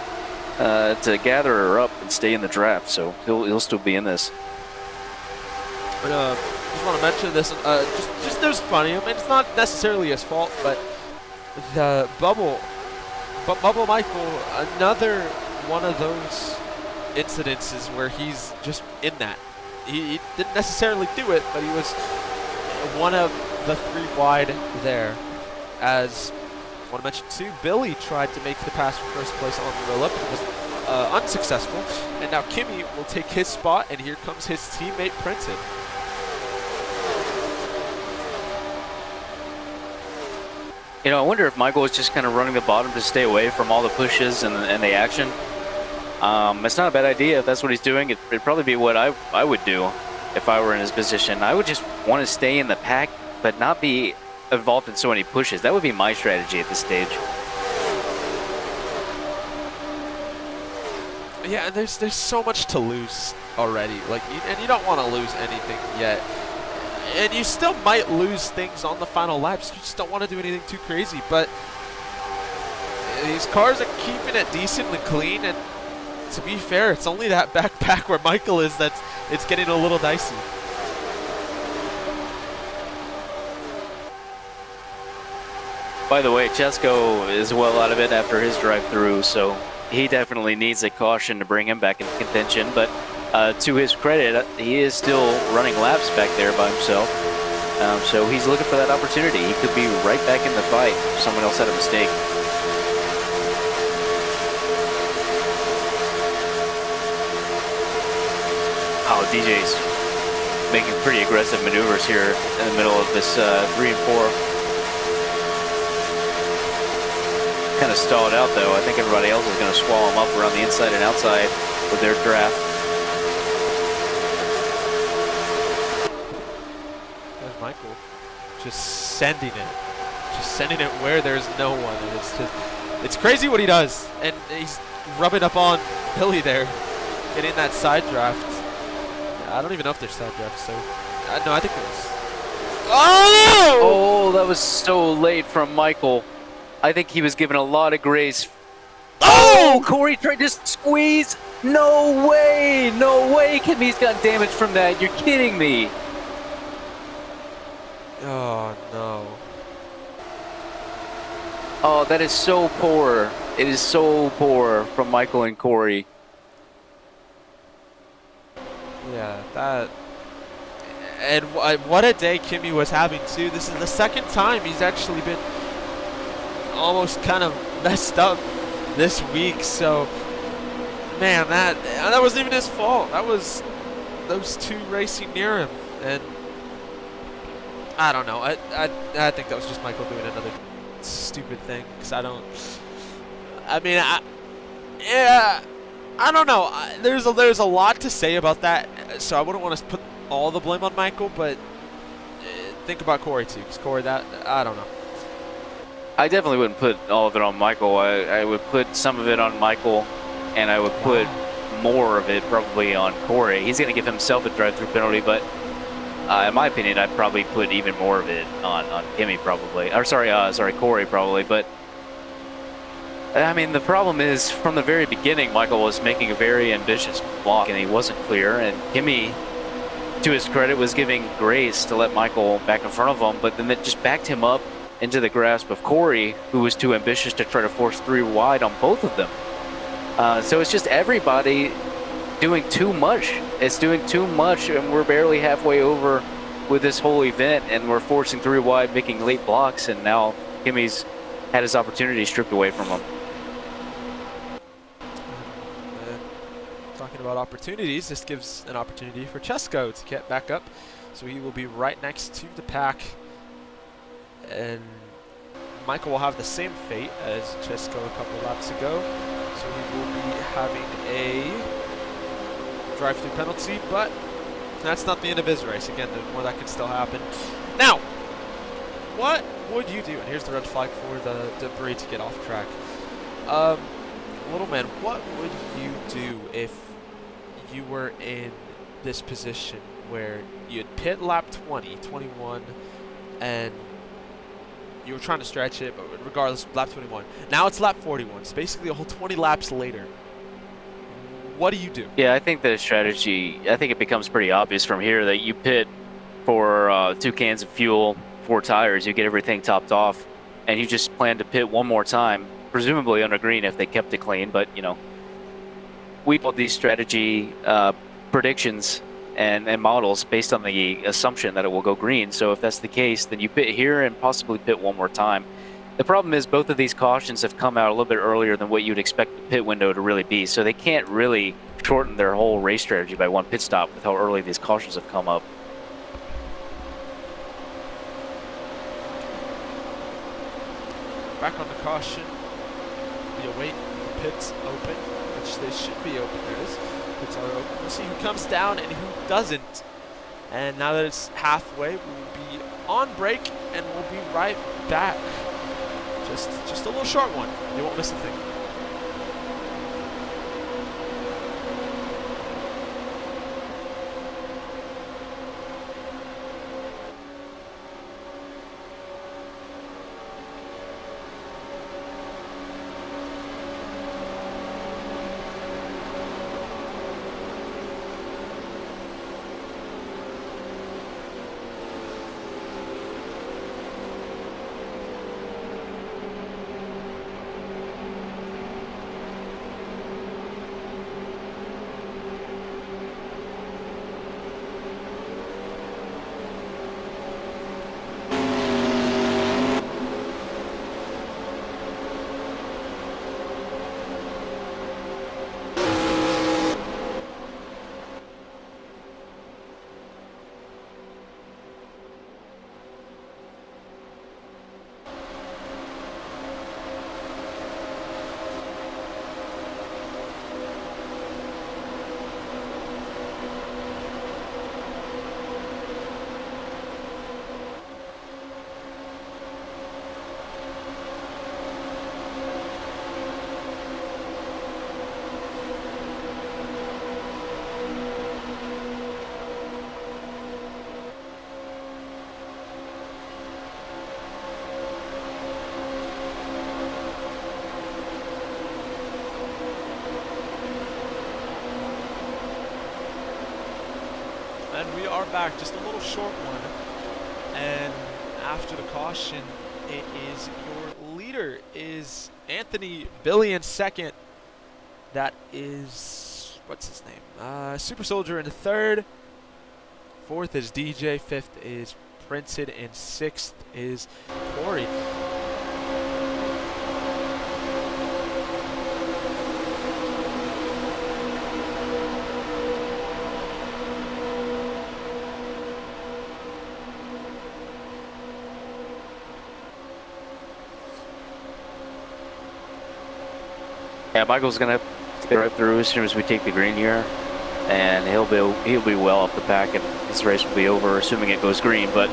to gather her up and stay in the draft, so he'll still be in this. But just want to mention this. Just it was funny. I mean, it's not necessarily his fault, but the Bubble Michael, another one of those incidences where he's just in that. He didn't necessarily do it, but he was one of the 3 wide there. As I want to mention too, Billy tried to make the pass for first place on the Rillup. It was unsuccessful, and now Kimi will take his spot, and here comes his teammate Printed. You know, I wonder if Michael was just kind of running the bottom to stay away from all the pushes and the action. It's not a bad idea if that's what he's doing. It'd probably be what I would do if I were in his position. I would just want to stay in the pack, but not be involved in so many pushes. That would be my strategy at this stage. Yeah, and there's so much to lose already. And you don't want to lose anything yet. And you still might lose things on the final laps. You just don't want to do anything too crazy. But these cars are keeping it decently clean. And to be fair, it's only that backpack where Michael is that's it's getting a little dicey. By the way, Chesko is well out of it after his drive-through, so he definitely needs a caution to bring him back into contention. But to his credit, he is still running laps back there by himself. So he's looking for that opportunity. He could be right back in the fight if someone else had a mistake. Oh, DJ's making pretty aggressive maneuvers here in the middle of this 3 and 4. Kind of stalled out though. I think everybody else is going to swallow them up around the inside and outside with their draft. There's Michael just sending it where there's no one. And it's crazy what he does, and he's rubbing up on Billy there, getting that side draft. I don't even know if there's side drafts, so no, I think there's. Oh, that was so late from Michael. I think he was given a lot of grace. Oh, Corey tried to squeeze. No way, Kimi's got damage from that. You're kidding me. Oh no. Oh, that is so poor. It is so poor from Michael and Corey. Yeah, that. And what a day Kimi was having too. This is the second time he's actually been almost kind of messed up this week. So, man, that wasn't even his fault. That was those two racing near him, and I don't know. I think that was just Michael doing another stupid thing. Because I don't know. There's a lot to say about that. So I wouldn't want to put all the blame on Michael, but think about Corey too. Because Corey, I don't know. I definitely wouldn't put all of it on Michael. I would put some of it on Michael, and I would put more of it probably on Corey. He's going to give himself a drive-through penalty, but in my opinion, I'd probably put even more of it on Kimi probably. Or sorry, Corey probably. But I mean, the problem is from the very beginning, Michael was making a very ambitious block, and he wasn't clear. And Kimi, to his credit, was giving grace to let Michael back in front of him, but then it just backed him up into the grasp of Corey, who was too ambitious to try to force 3 wide on both of them. So it's just everybody doing too much. It's doing too much, and we're barely halfway over with this whole event, and we're forcing 3 wide, making late blocks, and now Kimi's had his opportunity stripped away from him. Talking about opportunities, this gives an opportunity for Chesko to get back up, so he will be right next to the pack. And Michael will have the same fate as Chesko a couple laps ago, so he will be having a drive-through penalty, but that's not the end of his race. Again, there's more that can still happen. Now, what would you do? And here's the red flag for the debris to get off track. Little man, what would you do if you were in this position where you'd pit lap 20, 21, and you were trying to stretch it, but regardless, lap 21. Now it's lap 41, so basically a whole 20 laps later. What do you do? Yeah, I think the strategy, I think it becomes pretty obvious from here that you pit for 2 cans of fuel, 4 tires, you get everything topped off, and you just plan to pit one more time, presumably under green if they kept it clean, but, you know, we built these strategy predictions and models based on the assumption that it will go green. So if that's the case, then you pit here and possibly pit one more time. The problem is both of these cautions have come out a little bit earlier than what you'd expect the pit window to really be. So they can't really shorten their whole race strategy by 1 pit stop with how early these cautions have come up. Back on the caution. We await the pits open, which they should be open. There it is. Pits are open. We'll see who comes down and who doesn't. And now that it's halfway, we'll be on break and we'll be right back. Just a little short one. You won't miss a thing. And we are back, just a little short one. And after the caution, it is your leader is Anthony, Billy in second. That is, what's his name? Super Soldier in third. Fourth is DJ. Fifth is Princeton. And sixth is Corey. Yeah, Michael's gonna drive through as soon as we take the green here, and he'll be well off the pack, and his race will be over, assuming it goes green. But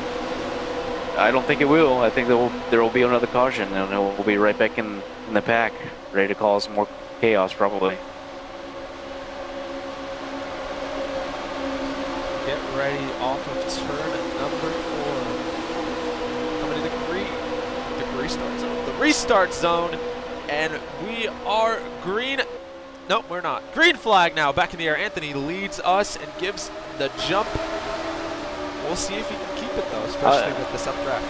I don't think it will. I think there will be another caution, and we'll be right back in the pack, ready to cause more chaos probably. Get ready off of turn number 4. Coming to the restart zone. The restart zone. And we are green. Nope, we're not. Green flag now, back in the air. Anthony leads us and gives the jump. We'll see if he can keep it though, especially with this updraft.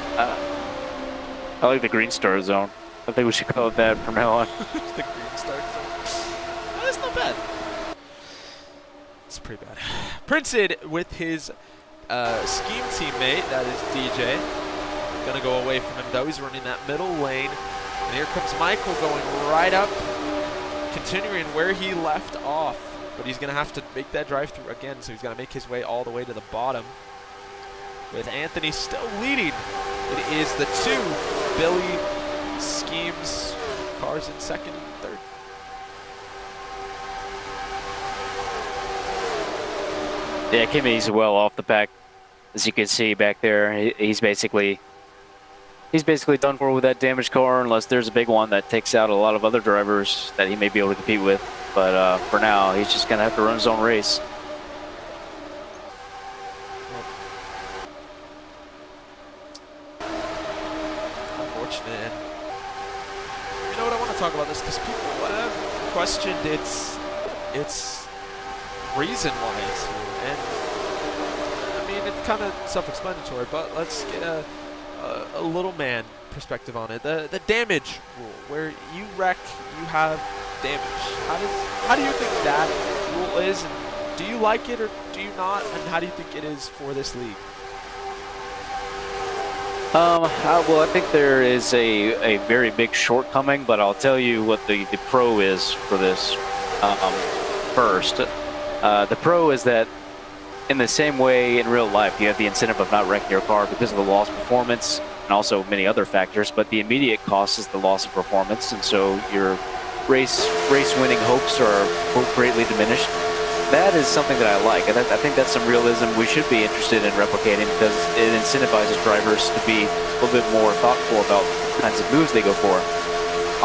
I like the green star zone. I think we should call it that from now on. The green start zone. That's not bad. It's pretty bad. Princeton with his scheme teammate, that is DJ. Gonna go away from him though. He's running that middle lane. And here comes Michael going right up, continuing where he left off. But he's going to have to make that drive through again, so he's going to make his way all the way to the bottom. With Anthony still leading, it is the 2 Billy Schemes cars in second and third. Yeah, Kimi's well off the pack, as you can see back there. He's basically done for with that damaged car, unless there's a big one that takes out a lot of other drivers that he may be able to compete with. But for now, he's just going to have to run his own race. Unfortunate. And you know what, I want to talk about this because people have questioned its reason why it's here. And I mean, it's kind of self-explanatory, but let's get a little man perspective on it. The damage rule, where you wreck, you have damage. How do you think that rule is? And do you like it or do you not? And how do you think it is for this league? Well, I think there is a very big shortcoming, but I'll tell you what the pro is for this first. The pro is that in the same way in real life, you have the incentive of not wrecking your car because of the lost performance and also many other factors, but the immediate cost is the loss of performance, and so your race winning hopes are greatly diminished. That is something that I like, and I think that's some realism we should be interested in replicating, because it incentivizes drivers to be a little bit more thoughtful about the kinds of moves they go for.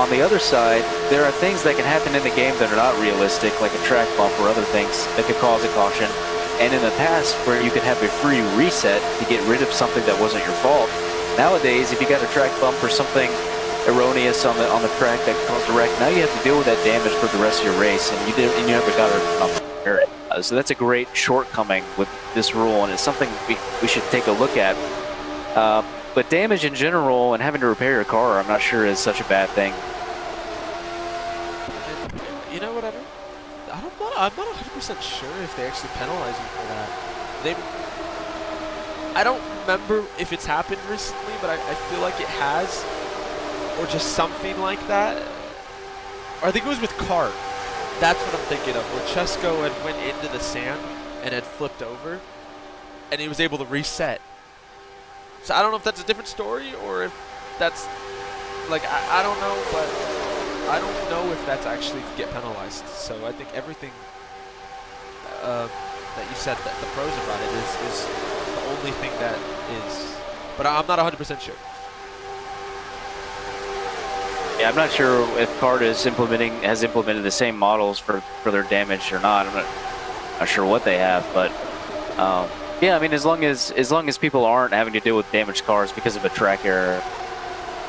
On the other side, there are things that can happen in the game that are not realistic, like a track bump or other things that could cause a caution. And in the past, where you could have a free reset to get rid of something that wasn't your fault, nowadays, if you got a track bump or something erroneous on the track that caused a wreck, now you have to deal with that damage for the rest of your race, and you never got to repair it. So that's a great shortcoming with this rule, and it's something we should take a look at. But damage in general and having to repair your car, I'm not sure is such a bad thing. And you know what, I'm not 100% sure if they actually penalize you for that. I don't remember if it's happened recently, but I feel like it has, or just something like that. Or I think it was with Cart. That's what I'm thinking of, where Chesko had went into the sand and had flipped over, and he was able to reset. So I don't know if that's a different story, or if that's, like, I don't know, but I don't know if that's actually get penalized. So I think everything that you said, that the pros about it is the only thing that is, but I'm not 100% sure. Yeah, I'm not sure if CART has implemented the same models for their damage or not. I'm not sure what they have, but yeah, I mean, as long as people aren't having to deal with damaged cars because of a track error,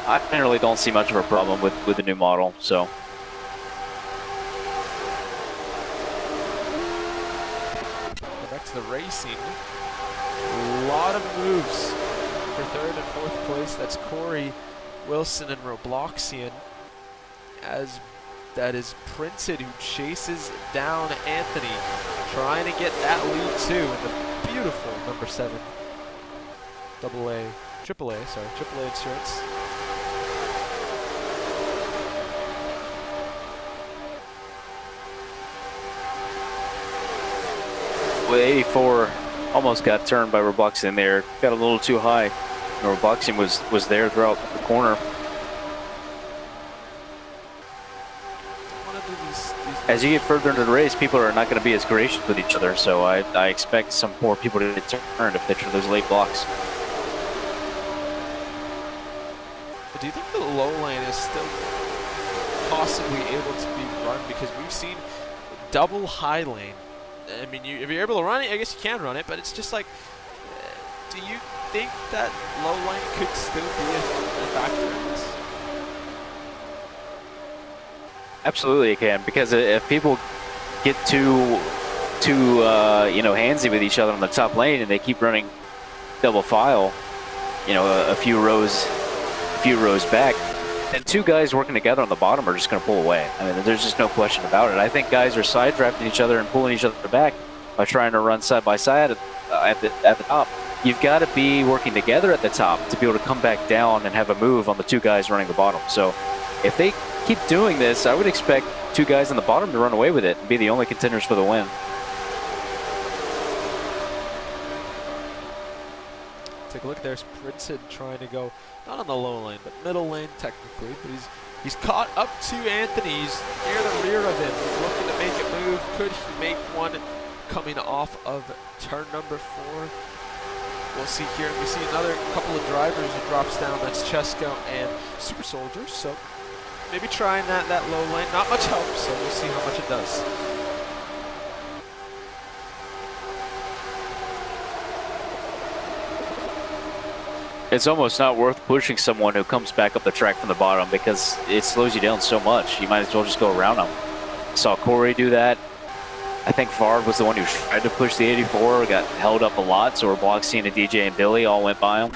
I generally don't see much of a problem with the new model. So. Back to the racing. A lot of moves for third and fourth place. That's Corey, Wilson, and Robloxian. As that is Princeton who chases down Anthony, trying to get that lead too in the beautiful number 7. AAA insurance. With 84, almost got turned by Robloxian there. Got a little too high. And Robloxian was there throughout the corner. As you get further into the race, people are not going to be as gracious with each other, so I expect some more people to get turned if they try those late blocks. But do you think the low lane is still possibly able to be run? Because we've seen double high lane. I mean, if you're able to run it, I guess you can run it, but it's just like, do you think that low lane could still be a factor in this? Absolutely, it can, because if people get too handsy with each other on the top lane and they keep running double file, a few rows back, then two guys working together on the bottom are just going to pull away. I mean, there's just no question about it. I think guys are side drafting each other and pulling each other back by trying to run side by side at the top. You've got to be working together at the top to be able to come back down and have a move on the two guys running the bottom. So if they keep doing this, I would expect two guys on the bottom to run away with it and be the only contenders for the win. Take a look. There's Princeton trying to go not on the low lane, but middle lane technically. But he's caught up to Anthony. He's near the rear of him. He's looking to make a move. Could he make one coming off of turn number 4? We'll see here. We see another couple of drivers who drops down. That's Chesko and Super Soldier. So maybe trying that low lane. Not much help. So we'll see how much it does. It's almost not worth pushing someone who comes back up the track from the bottom because it slows you down so much. You might as well just go around them. Saw Corey do that. I think Fard was the one who tried to push the 84, got held up a lot, so Robloxian and DJ and Billy all went by him.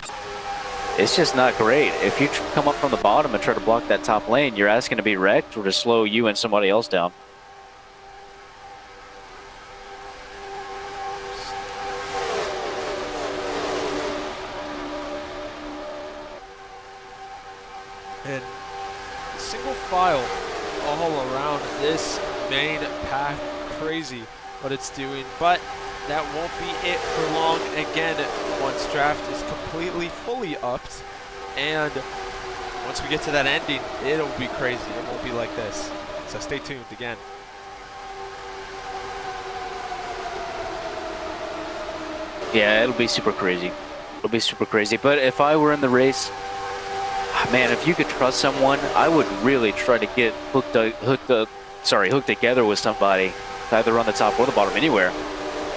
It's just not great. If you come up from the bottom and try to block that top lane, you're asking to be wrecked or to slow you and somebody else down. And single file all around this main path. Crazy what it's doing, but that won't be it for long. Again, once draft is completely fully upped, and once we get to that ending, it'll be crazy. It won't be like this. So stay tuned again. Yeah, it'll be super crazy. It'll be super crazy. But if I were in the race, man, if you could trust someone, I would really try to get hooked together with somebody, either on the top or the bottom, anywhere.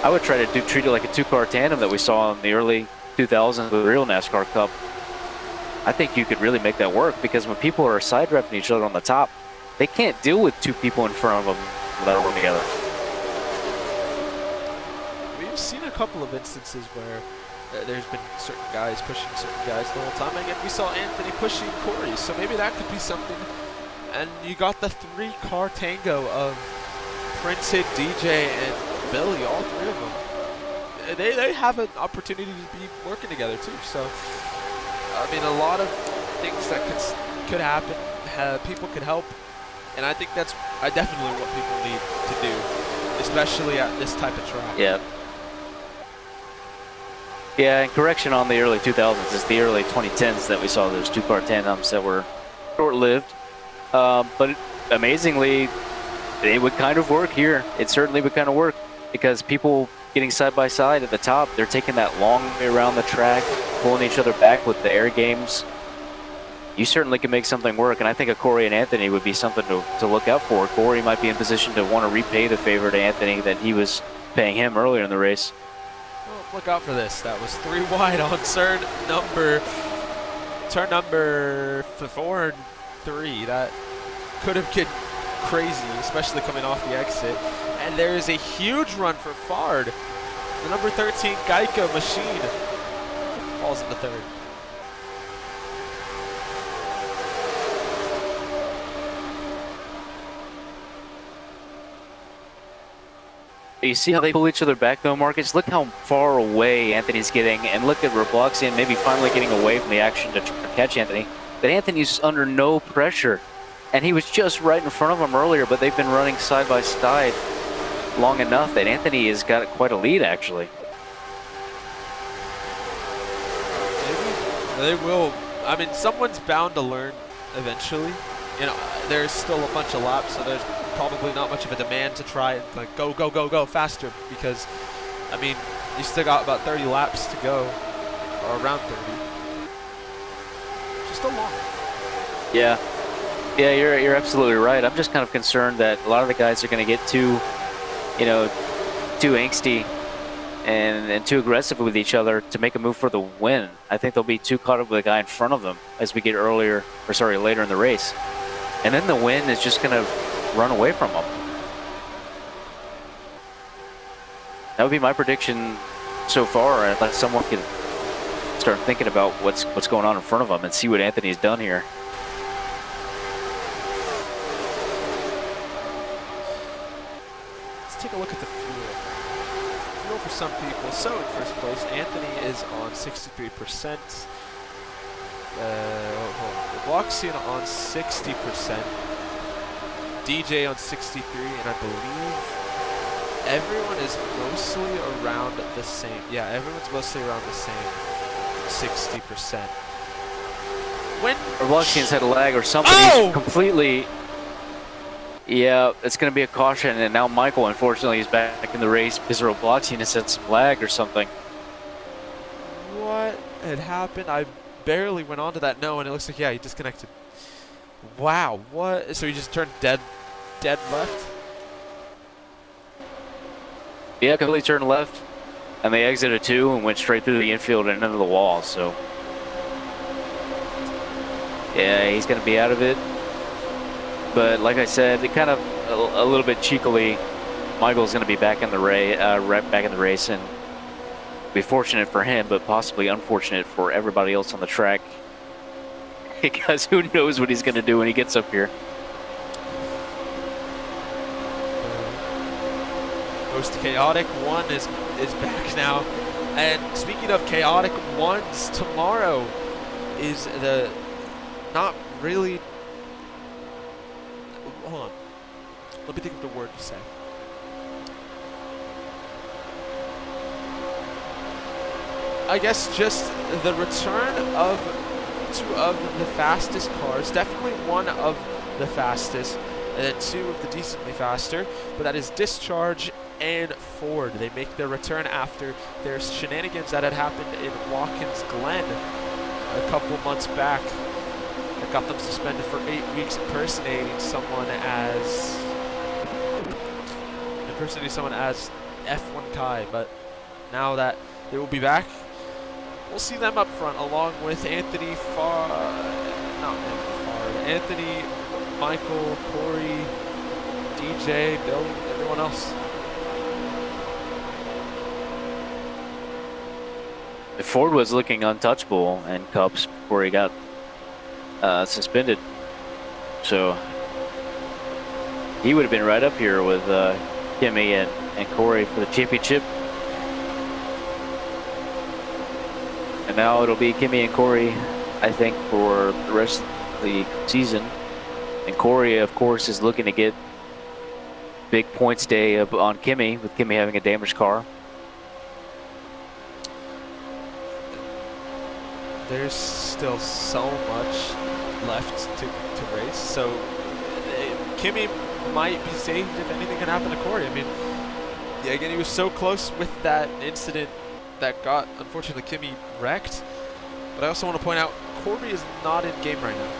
I would try to treat it like a two-car tandem that we saw in the early 2000s with the real NASCAR Cup. I think you could really make that work because when people are side drafting each other on the top, they can't deal with two people in front of them without working together. We've seen a couple of instances where there's been certain guys pushing certain guys the whole time. Again, we saw Anthony pushing Corey, so maybe that could be something. And you got the 3-car tango of Princeton, DJ, and Billy, all 3 of them. They have an opportunity to be working together too. So, I mean, a lot of things that could happen. People could help, and I think that's definitely what people need to do, especially at this type of track. Yeah. Yeah, and correction on the early 2000s. It's the early 2010s that we saw those 2-car tandems that were short-lived. But amazingly, they would kind of work here. It certainly would kind of work because people getting side by side at the top, they're taking that long way around the track, pulling each other back with the air games. You certainly can make something work, and I think a Corey and Anthony would be something to look out for. Corey might be in position to want to repay the favor to Anthony that he was paying him earlier in the race. Well, look out for this. That was 3 wide on turn number 4 and 3. That could have been crazy, especially coming off the exit. And there is a huge run for Fard. The number 13 Geico machine falls in the third. You see how they pull each other back though, Marcus? Look how far away Anthony's getting, and look at Robloxian maybe finally getting away from the action to catch Anthony. But Anthony's under no pressure, and he was just right in front of him earlier, but they've been running side by side long enough that Anthony has got quite a lead, actually. Maybe they will. I mean, someone's bound to learn eventually. You know, there's still a bunch of laps, so there's probably not much of a demand to try and like go faster, because I mean you still got about 30 laps to go, or around 30. Just a lot. Yeah, you're absolutely right. I'm just kind of concerned that a lot of the guys are going to get too, you know, too angsty and too aggressive with each other to make a move for the win. I think they'll be too caught up with the guy in front of them as we get later in the race, and then the win is just going to run away from them. That would be my prediction so far, unless someone can start thinking about what's going on in front of them and see what Anthony's done here. Let's take a look at the fuel. Fuel for some people. So in first place, Anthony is on 63%. Robloxian on 60%. DJ on 63, and I believe everyone is mostly around the same. Yeah, everyone's mostly around the same 60%. When Robloxian's had a lag or something. Oh! He's completely. Yeah, it's going to be a caution, and now Michael, unfortunately, is back in the race because Robloxian has had some lag or something. What had happened? I barely went onto that no, and it looks like, yeah, he disconnected. Wow, what? So he just turned dead left? Yeah, completely turned left, and they exited two and went straight through the infield and into the wall, so. Yeah, he's going to be out of it. But like I said, it kind of a little bit cheekily, Michael's going to be back in the race, and be fortunate for him, but possibly unfortunate for everybody else on the track. Because who knows what he's going to do when he gets up here. Most chaotic one is back now. And speaking of chaotic ones, tomorrow is the not really. Hold on. Let me think of the word to say. I guess just the return of two of the fastest cars, definitely one of the fastest, and then two of the decently faster, but that is Discharge and Ford. They make their return after their shenanigans that had happened in Watkins Glen a couple months back that got them suspended for 8 weeks impersonating someone as F1 Kai. But now that they will be back, we'll see them up front along with Anthony, Michael, Corey, DJ, Bill, everyone else. Ford was looking untouchable in Cups before he got suspended, so he would have been right up here with Kimi and Corey for the championship. And now it'll be Kimi and Corey, I think, for the rest of the season. And Corey, of course, is looking to get big points day on Kimi, with Kimi having a damaged car. There's still so much left to race, so Kimi might be saved if anything can happen to Corey. I mean, yeah, again, he was so close with that incident that got, unfortunately, Kimi wrecked. But I also want to point out, Corey is not in game right now.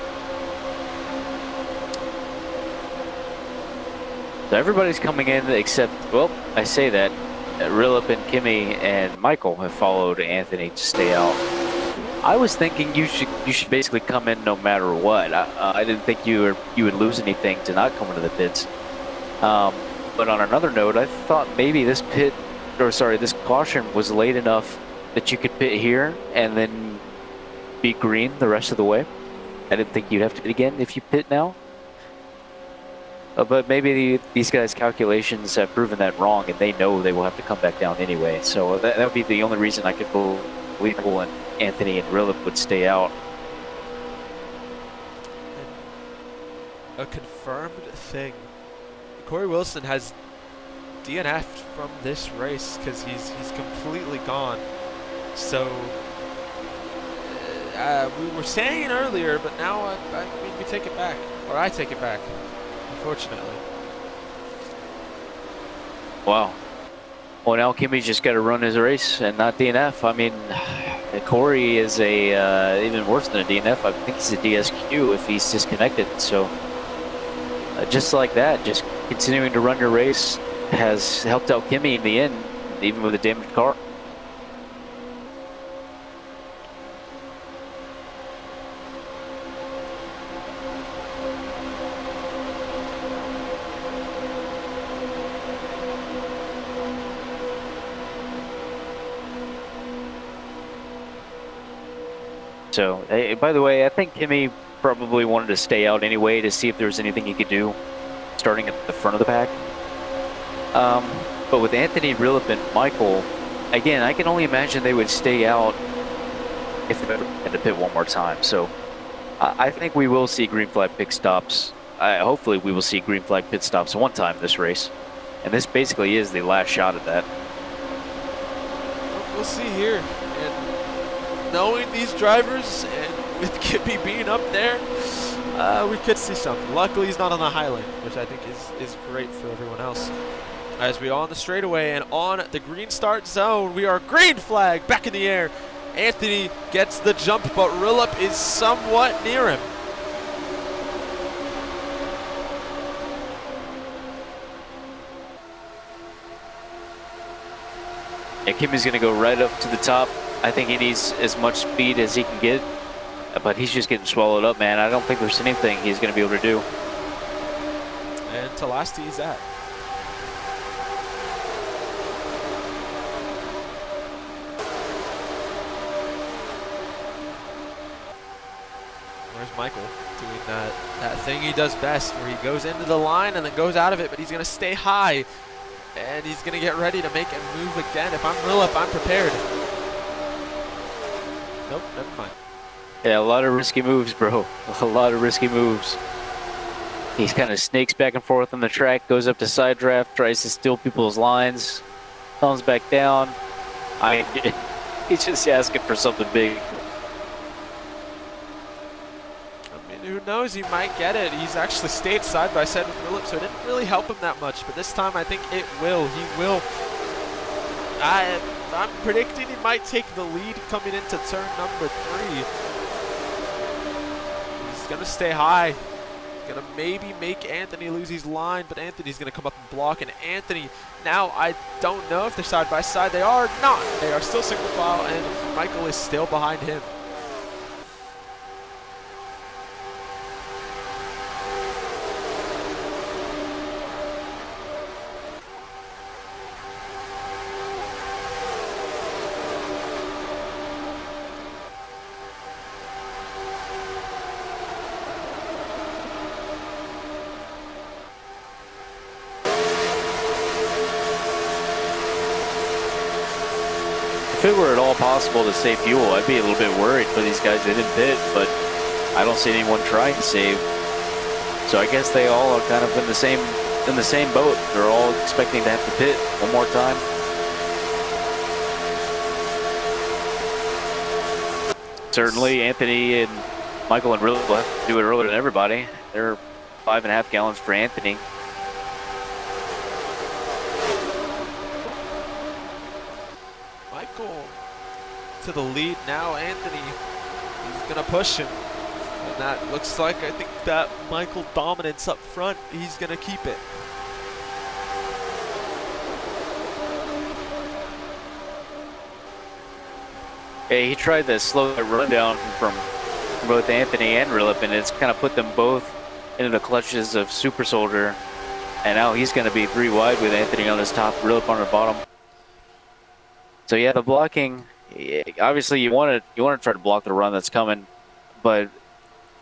So everybody's coming in except, well, I say that, Rilip and Kimi and Michael have followed Anthony to stay out. I was thinking you should basically come in no matter what. I didn't think you would lose anything to not come into the pits. But on another note, I thought maybe this pit this caution was late enough that you could pit here and then be green the rest of the way. I didn't think you'd have to pit again if you pit now. But maybe these guys' calculations have proven that wrong, and they know they will have to come back down anyway. So that would be the only reason I could believe and Anthony and Rilip would stay out. A confirmed thing. Corey Wilson has DNF'd from this race because he's completely gone. So we were saying it earlier, but now I mean, we take it back, or I take it back, unfortunately. Wow. Well, now Kimi's just got to run his race and not DNF. I mean, Corey is even worse than a DNF. I think he's a DSQ if he's disconnected. So just like that, just continuing to run your race has helped out Kimi in the end, even with a damaged car. So, hey, by the way, I think Kimi probably wanted to stay out anyway to see if there was anything he could do starting at the front of the pack. But with Anthony, Rilip, and Michael, again, I can only imagine they would stay out if they ever had to pit one more time. So I think we will see green flag pit stops. Hopefully we will see green flag pit stops one time this race. And this basically is the last shot at that. We'll see here. And knowing these drivers and with Kimi being up there, we could see something. Luckily he's not on the high lane, which I think is great for everyone else. As we are on the straightaway and on the green start zone, we are green flag back in the air. Anthony gets the jump, but Rilip is somewhat near him. Yeah, Kimi's going to go right up to the top. I think he needs as much speed as he can get, but he's just getting swallowed up, man. I don't think there's anything he's going to be able to do. And Telasti is that. Where's Michael doing that thing he does best, where he goes into the line and then goes out of it, but he's going to stay high. And he's going to get ready to make a move again. If I'm Rilip, I'm prepared. Nope, never mind. Yeah, a lot of risky moves, bro. A lot of risky moves. He kind of snakes back and forth on the track, goes up to side draft, tries to steal people's lines, comes back down. He's just asking for something big. Who knows, he might get it. He's actually stayed side by side with Rilip, so it didn't really help him that much. But this time I think it will. He will. I'm predicting he might take the lead coming into turn number 3. He's going to stay high. Going to maybe make Anthony lose his line, but Anthony's going to come up and block. And Anthony, now I don't know if they're side by side. They are not. They are still single file, and Michael is still behind him. If it were at all possible to save fuel, I'd be a little bit worried for these guys. They didn't pit, but I don't see anyone trying to save. So I guess they all are kind of in the same boat. They're all expecting to have to pit one more time. Certainly, Anthony and Michael and Rilip will have to do it earlier than everybody. They're 5.5 gallons for Anthony. To the lead now. Anthony, he's going to push him. And that looks like, I think that Michael dominance up front, he's going to keep it. Yeah, he tried to slow that run down from both Anthony and Rilip, and it's kind of put them both into the clutches of Super Soldier. And now he's going to be 3 wide with Anthony on his top, Rilip on the bottom. So yeah, the blocking. Obviously, you want to try to block the run that's coming, but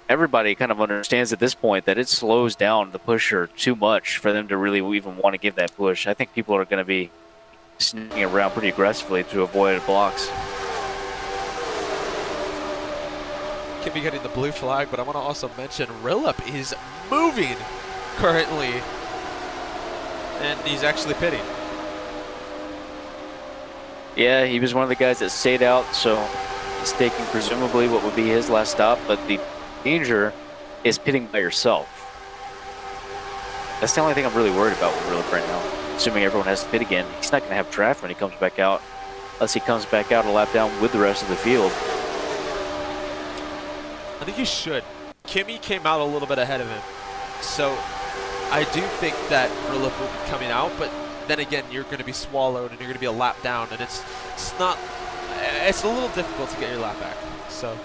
everybody kind of understands at this point that it slows down the pusher too much for them to really even want to give that push. I think people are going to be sneaking around pretty aggressively to avoid blocks. Kimi getting the blue flag, but I want to also mention Rillup is moving currently, and he's actually pitting. Yeah, he was one of the guys that stayed out, so he's taking presumably what would be his last stop, but the danger is pitting by yourself. That's the only thing I'm really worried about with Rillup right now. Assuming everyone has to pit again, he's not going to have draft when he comes back out, unless he comes back out a lap down with the rest of the field. I think he should. Kimi came out a little bit ahead of him, so I do think that Rillup will be coming out, but then again, you're going to be swallowed and you're going to be a lap down, and it's a little difficult to get your lap back. So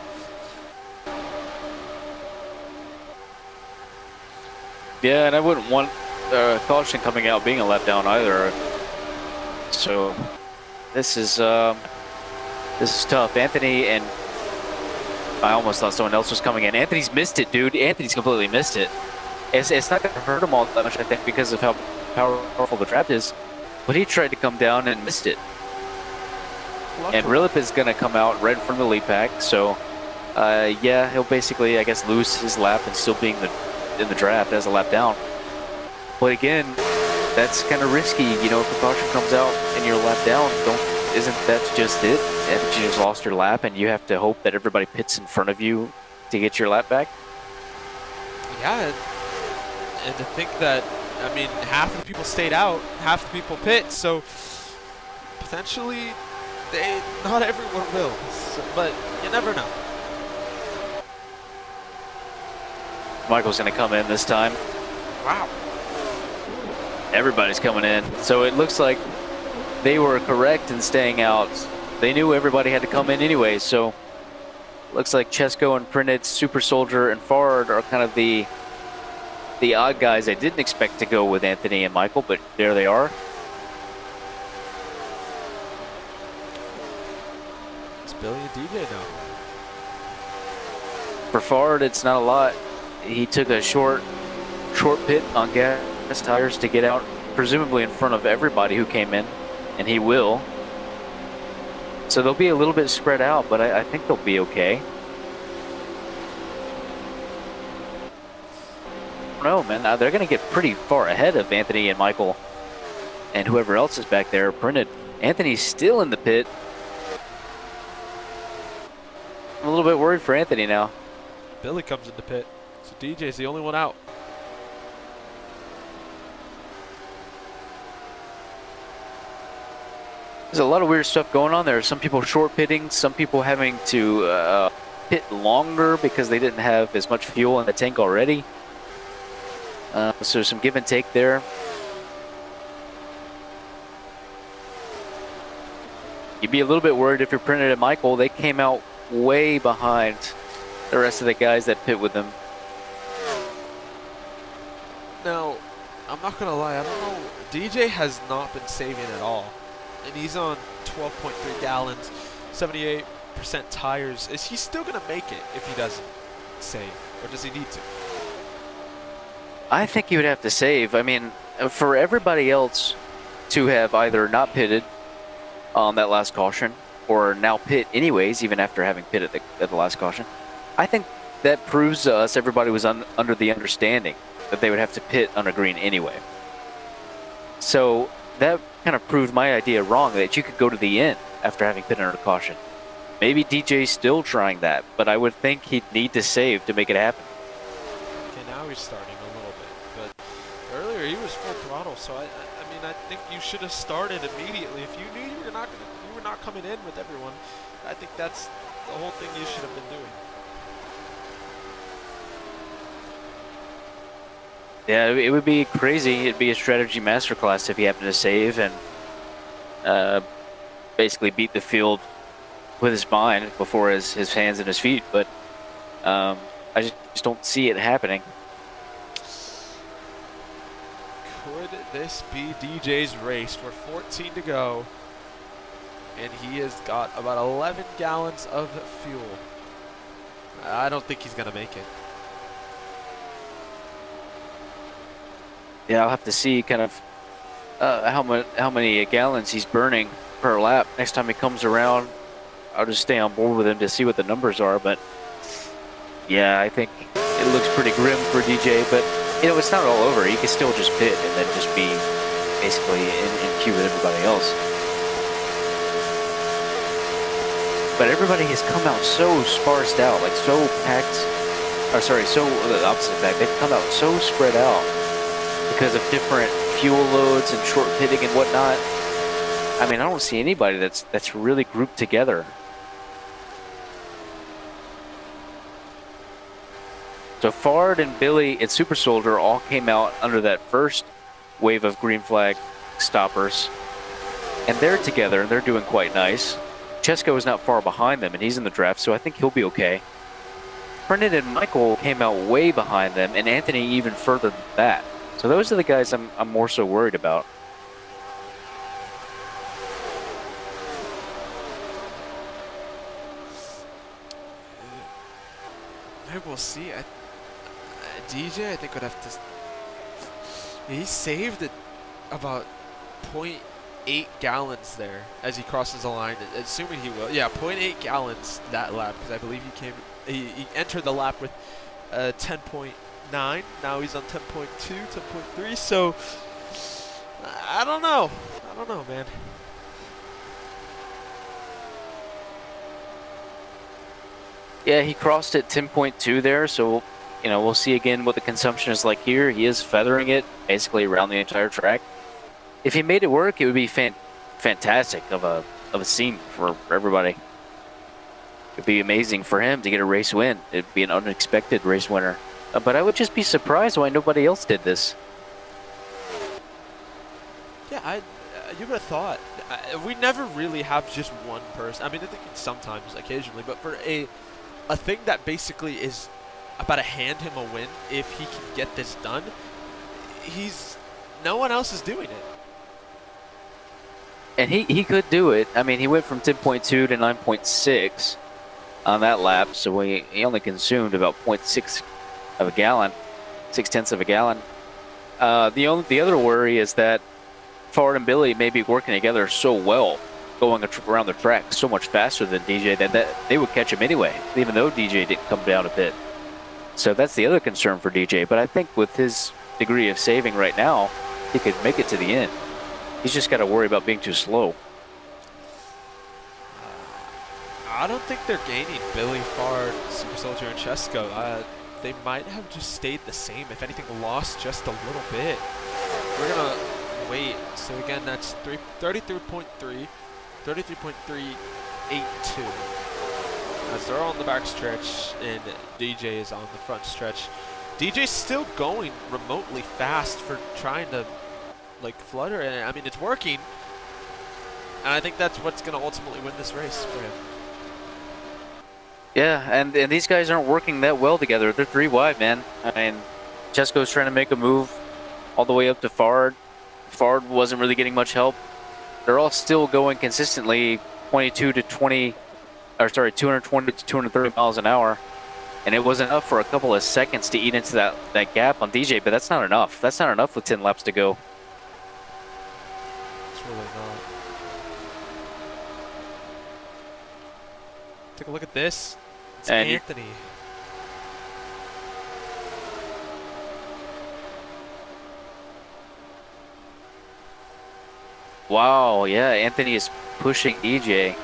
Yeah, and I wouldn't want caution coming out being a lap down either. So this is tough. Anthony, and I almost thought someone else was coming in. Anthony's missed it, dude. Anthony's completely missed it. It's not going to hurt him all that much, I think, because of how powerful the draft is. But he tried to come down and missed it. And Rillup is going to come out right in front of the lead pack. So, yeah, he'll basically, I guess, lose his lap and still being in the draft as a lap down. But again, that's kind of risky. You know, if the caution comes out and you're a lap down, isn't that just it? Haven't you just lost your lap and you have to hope that everybody pits in front of you to get your lap back? yeah, and to think that, I mean, half of the people stayed out, half the people pit, so potentially not everyone will, but you never know. Michael's going to come in this time. Wow. Everybody's coming in. So it looks like they were correct in staying out. They knew everybody had to come in anyway, so looks like Chesko and Printed, Super Soldier, and Fard are kind of the odd guys I didn't expect to go with Anthony and Michael, but there they are. It's Billy and DJ now. For Fard, it's not a lot. He took a short pit on gas tires to get out, presumably in front of everybody who came in, and he will. So they'll be a little bit spread out, but I think they'll be okay. I don't know, man. They're going to get pretty far ahead of Anthony and Michael and whoever else is back there. Printed. Anthony's still in the pit. I'm a little bit worried for Anthony now. Billy comes in the pit, so DJ's the only one out. There's a lot of weird stuff going on there. Some people short pitting, some people having to pit longer because they didn't have as much fuel in the tank already. So some give and take there. You'd be a little bit worried if you're Printed and Michael. They came out way behind the rest of the guys that pit with them. Now, I'm not going to lie, I don't know. DJ has not been saving at all. And he's on 12.3 gallons, 78% tires. Is he still going to make it if he doesn't save? Or does he need to? I think you would have to save. I mean, for everybody else to have either not pitted on that last caution or now pit anyways, even after having pitted at the last caution, I think that proves to us everybody was under the understanding that they would have to pit on a green anyway. So that kind of proved my idea wrong, that you could go to the end after having pitted under caution. Maybe DJ's still trying that, but I would think he'd need to save to make it happen. Okay, now he's starting a little bit, but earlier he was full throttle, so I mean, I think you should have started immediately. If you knew you were not coming in with everyone, I think that's the whole thing you should have been doing. Yeah, it would be crazy. It'd be a strategy masterclass if he happened to save and basically beat the field with his mind before his hands and his feet. But I just don't see it happening. Could this be DJ's race? We're 14 to go. and he has got about 11 gallons of fuel. I don't think he's going to make it. Yeah, I'll have to see kind of how many gallons he's burning per lap next time he comes around. I'll just stay on board with him to see what the numbers are. But yeah, I think it looks pretty grim for DJ. But you know, it's not all over. He can still just pit and then just be basically in queue with everybody else. But everybody has come out so sparsed out, like so packed. Or sorry, so the opposite fact. They've come out so spread out because of different fuel loads and short pitting and whatnot. I mean, I don't see anybody that's really grouped together. So Fard and Billy and Super Soldier all came out under that first wave of green flag stoppers, and they're together and they're doing quite nice. Chesko is not far behind them, and he's in the draft, so I think he'll be okay. Brendan and Michael came out way behind them, and Anthony even further than that. So those are the guys I'm more so worried about. Maybe we'll see. DJ, I think, would have to. He saved it about 0.8 gallons there as he crosses the line. Assuming he will, yeah, 0.8 gallons that lap, because I believe he entered the lap with 10.9. Now he's on 10.2, 10.3. So I don't know, man. Yeah, he crossed at 10.2 there, so you know, we'll see again what the consumption is like here. He is feathering it basically around the entire track. If he made it work, it would be fantastic of a scene for everybody. It'd be amazing for him to get a race win. It'd be an unexpected race winner. But I would just be surprised why nobody else did this. Yeah, you would have thought. We never really have just one person. I mean, I think sometimes, occasionally, but for a thing that basically is about to hand him a win if he can get this done, no one else is doing it. And he could do it. I mean, he went from 10.2 to 9.6 on that lap, so he only consumed about 0.6 of a gallon, 0.6 of a gallon. The other worry is that Ford and Billy may be working together so well, going around the track so much faster than DJ that they would catch him anyway, even though DJ didn't come down a bit. So that's the other concern for DJ. But I think with his degree of saving right now, he could make it to the end. He's just got to worry about being too slow. I don't think they're gaining Billy, Fard, Super Soldier, and Chesko. They might have just stayed the same. If anything, lost just a little bit. We're going to wait. So again, that's 33.3, 33.382. As they're on the back stretch and DJ is on the front stretch. DJ's still going remotely fast for trying to flutter, and I mean, it's working. And I think that's what's going to ultimately win this race for him. Yeah, and these guys aren't working that well together. They're 3 wide, man. I mean, Chesko's trying to make a move all the way up to Fard. Fard wasn't really getting much help. They're all still going consistently 220 to 230 miles an hour. And it was enough for a couple of seconds to eat into that gap on DJ, but that's not enough. That's not enough with 10 laps to go. It's really not. Take a look at this. It's and Anthony. Wow, yeah, Anthony is pushing DJ.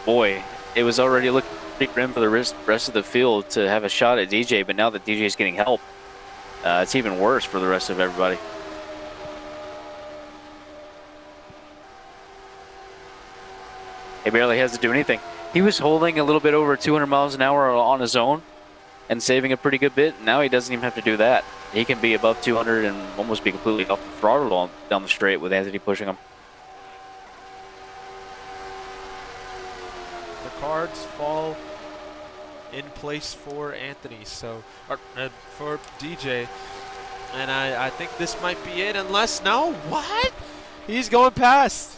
Boy, it was already looking pretty grim for the rest of the field to have a shot at DJ, but now that DJ is getting help, it's even worse for the rest of everybody. He barely has to do anything. He was holding a little bit over 200 miles an hour on his own and saving a pretty good bit. Now he doesn't even have to do that. He can be above 200 and almost be completely off the throttle down the straight with Anthony pushing him. The cards fall in place for Anthony, so for DJ. And I think this might be it, unless, no, what? He's going past.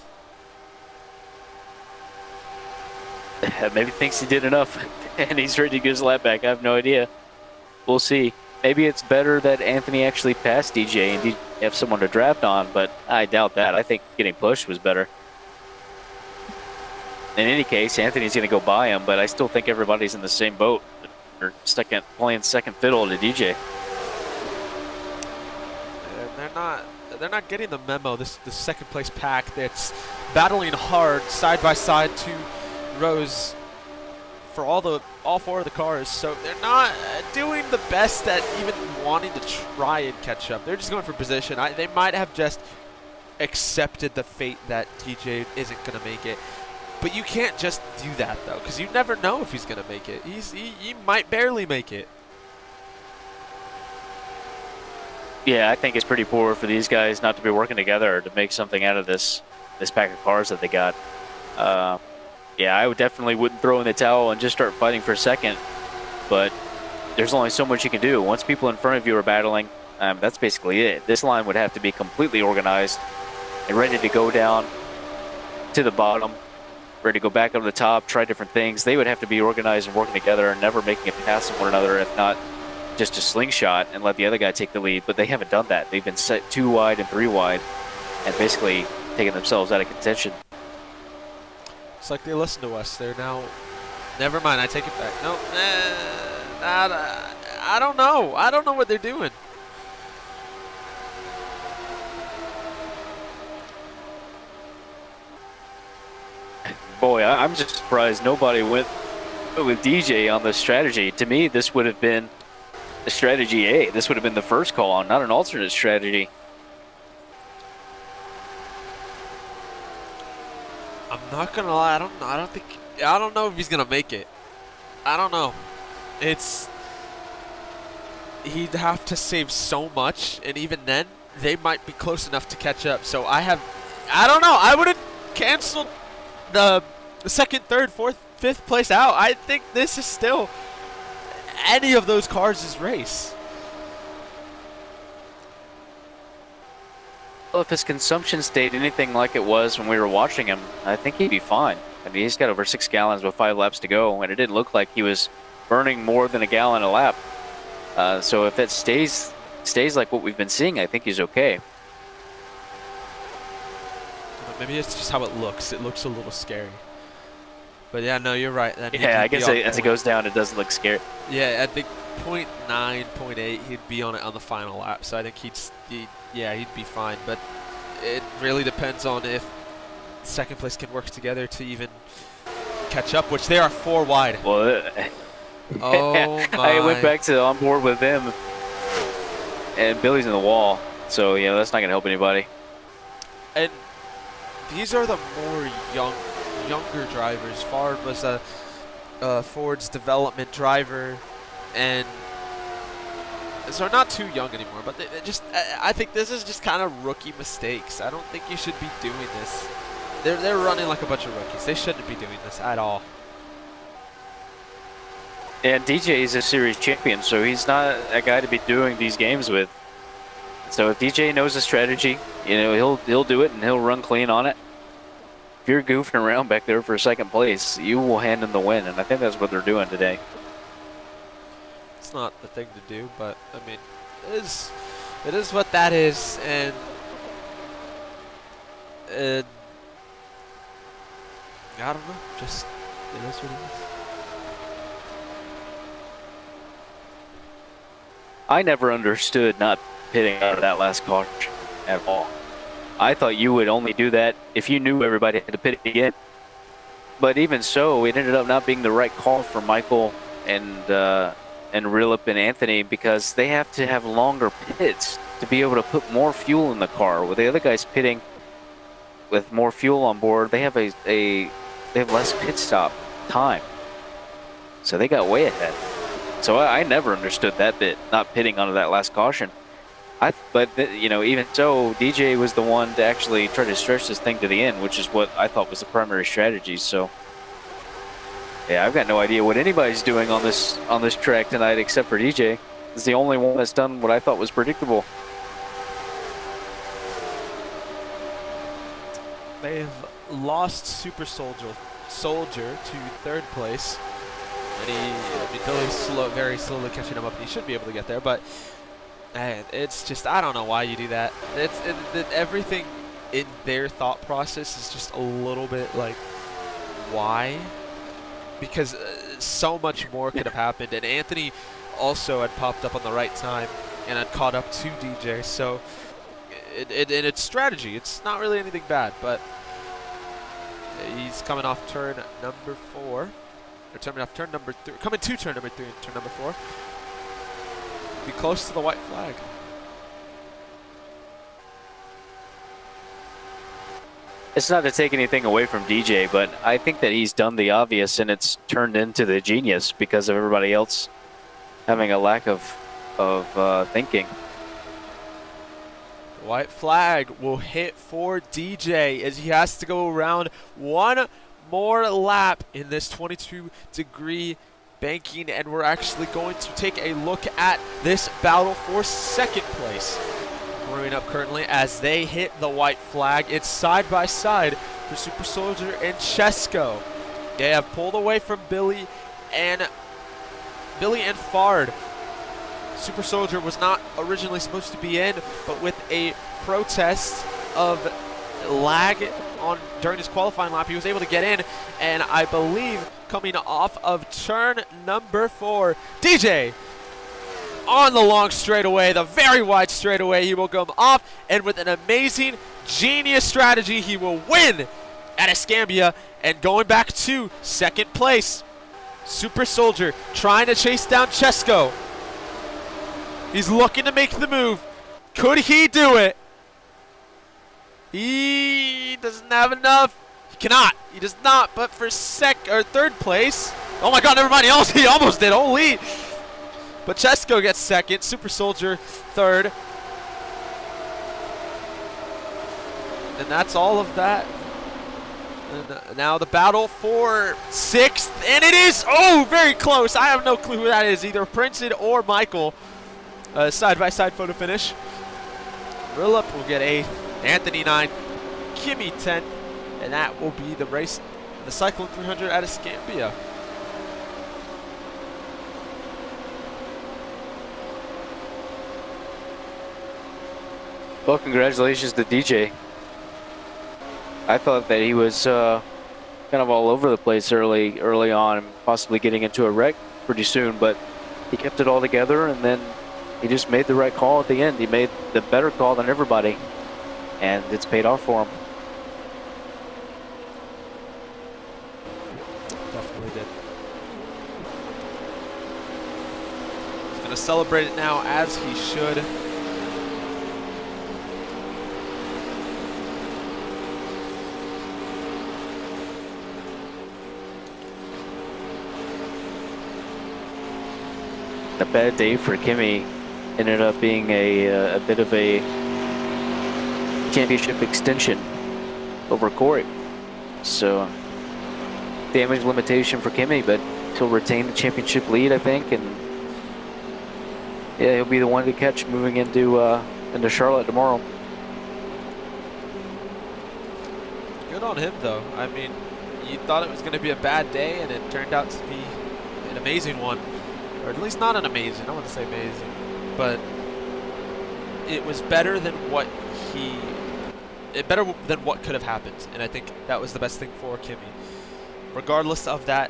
Maybe thinks he did enough, and he's ready to get his lap back. I have no idea. We'll see. Maybe it's better that Anthony actually passed DJ and have someone to draft on, but I doubt that. I think getting pushed was better. In any case, Anthony's going to go by him, but I still think everybody's in the same boat. They're playing second fiddle to DJ. They're not getting the memo. The second place pack that's battling hard side by side, 2 rows for all 4 of the cars. So they're not doing the best at even wanting to try and catch up. They're just going for position. They might have just accepted the fate that DJ isn't going to make it. But you can't just do that though, because you never know if he's going to make it. He might barely make it. Yeah, I think it's pretty poor for these guys not to be working together to make something out of this pack of cars that they got. Yeah, I definitely wouldn't throw in the towel and just start fighting for second, but there's only so much you can do. Once people in front of you are battling, that's basically it. This line would have to be completely organized and ready to go down to the bottom, ready to go back up to the top, try different things. They would have to be organized and working together and never making it past one another, if not just a slingshot and let the other guy take the lead. But they haven't done that. They've been set 2 wide and 3 wide and basically taking themselves out of contention. It's like they listen to us. They're now... Never mind, I take it back. No, I don't know. I don't know what they're doing. Boy, I'm just surprised nobody went with DJ on this strategy. To me, this would have been the strategy A. This would have been the first call on, not an alternate strategy. I'm not gonna lie. I don't know if he's gonna make it. I don't know. He'd have to save so much, and even then, they might be close enough to catch up. So I don't know. I would have canceled the second, third, fourth, fifth place out. I think this is still any of those cars' race. Well, if his consumption stayed anything like it was when we were watching him, I think he'd be fine. I mean, he's got over 6 gallons with 5 laps to go, and it didn't look like he was burning more than a gallon a lap. So if it stays like what we've been seeing, I think he's okay. Maybe it's just how it looks. It looks a little scary. But yeah, no, you're right. Then Yeah, I guess as it goes down, it doesn't look scary. Yeah, I think 0.9, 0.8, he'd be on it on the final lap. So I think he'd be fine. But it really depends on if second place can work together to even catch up, which they are 4 wide. Well, oh my! I went back to on board with them, and Billy's in the wall. So yeah, that's not gonna help anybody. And these are the more younger drivers. Ford was a Ford's development driver, and so not too young anymore. But I think this is just kind of rookie mistakes. I don't think you should be doing this. They're running like a bunch of rookies. They shouldn't be doing this at all. And DJ is a series champion, so he's not a guy to be doing these games with. So if DJ knows the strategy, you know, he'll do it and he'll run clean on it. If you're goofing around back there for second place, you will hand him the win, and I think that's what they're doing today. It's not the thing to do, but I mean, it is what that is, and I don't know, just it is what it is. I never understood not pitting out of that last caution at all. I thought you would only do that if you knew everybody had to pit again. But even so, it ended up not being the right call for Michael and Rilip and Anthony, because they have to have longer pits to be able to put more fuel in the car. With the other guys pitting with more fuel on board, they have they have less pit stop time. So they got way ahead. So I never understood that bit, not pitting onto that last caution. You know, even so, DJ was the one to actually try to stretch this thing to the end, which is what I thought was the primary strategy. So, yeah, I've got no idea what anybody's doing on this track tonight except for DJ. He's the only one that's done what I thought was predictable. they've lost Super Soldier to third place. And Billy's very slowly catching him up, and he should be able to get there. But man, it's just, I don't know why you do that. Everything in their thought process is just a little bit like, why? Because so much more could have happened, and Anthony also had popped up on the right time and had caught up to DJ. So it's strategy. It's not really anything bad, but he's coming off turn number 4. Or coming off turn number 3. Coming to turn number 3 and turn number 4. Be close to the white flag. It's not to take anything away from DJ, but I think that he's done the obvious and it's turned into the genius because of everybody else having a lack of thinking. The white flag will hit for DJ as he has to go around one more lap in this 22-degree banking, and we're actually going to take a look at this battle for second place. Brewing up currently as they hit the white flag. It's side by side for Super Soldier and Chesko. They have pulled away from Billy and Fard. Super Soldier was not originally supposed to be in, but with a protest of lag during his qualifying lap, he was able to get in, and I believe coming off of turn number 4, DJ on the long straightaway, the very wide straightaway, he will come off, and with an amazing, genius strategy, he will win at Escambia and going back to second place. Super Soldier trying to chase down Chesko. He's looking to make the move. Could he do it? He doesn't have enough. He cannot. He does not. But for third place. Oh my God! Never mind. He almost did. Holy! But Chesko gets second. Super Soldier third. And that's all of that. And now the battle for 6th, and it is very close. I have no clue who that is. Either Princeton or Michael. Side-by-side photo finish. Rillup will get 8th. Anthony 9th, Kimi 10th, and that will be the race, the Cyclone 300 at Escambia. Well, congratulations to DJ. I thought that he was kind of all over the place early on, and possibly getting into a wreck pretty soon, but he kept it all together, and then he just made the right call at the end. He made the better call than everybody. And it's paid off for him. Definitely did. He's going to celebrate it now, as he should. A bad day for Kimi. Ended up being a bit of a championship extension over Corey. So damage limitation for Kimi, but he'll retain the championship lead, I think, and yeah, he'll be the one to catch moving into Charlotte tomorrow. Good on him, though. I mean, you thought it was going to be a bad day, and it turned out to be an amazing one. Or at least not an amazing, I want to say amazing, but it was better than what could have happened, and I think that was the best thing for Kimi. Regardless of that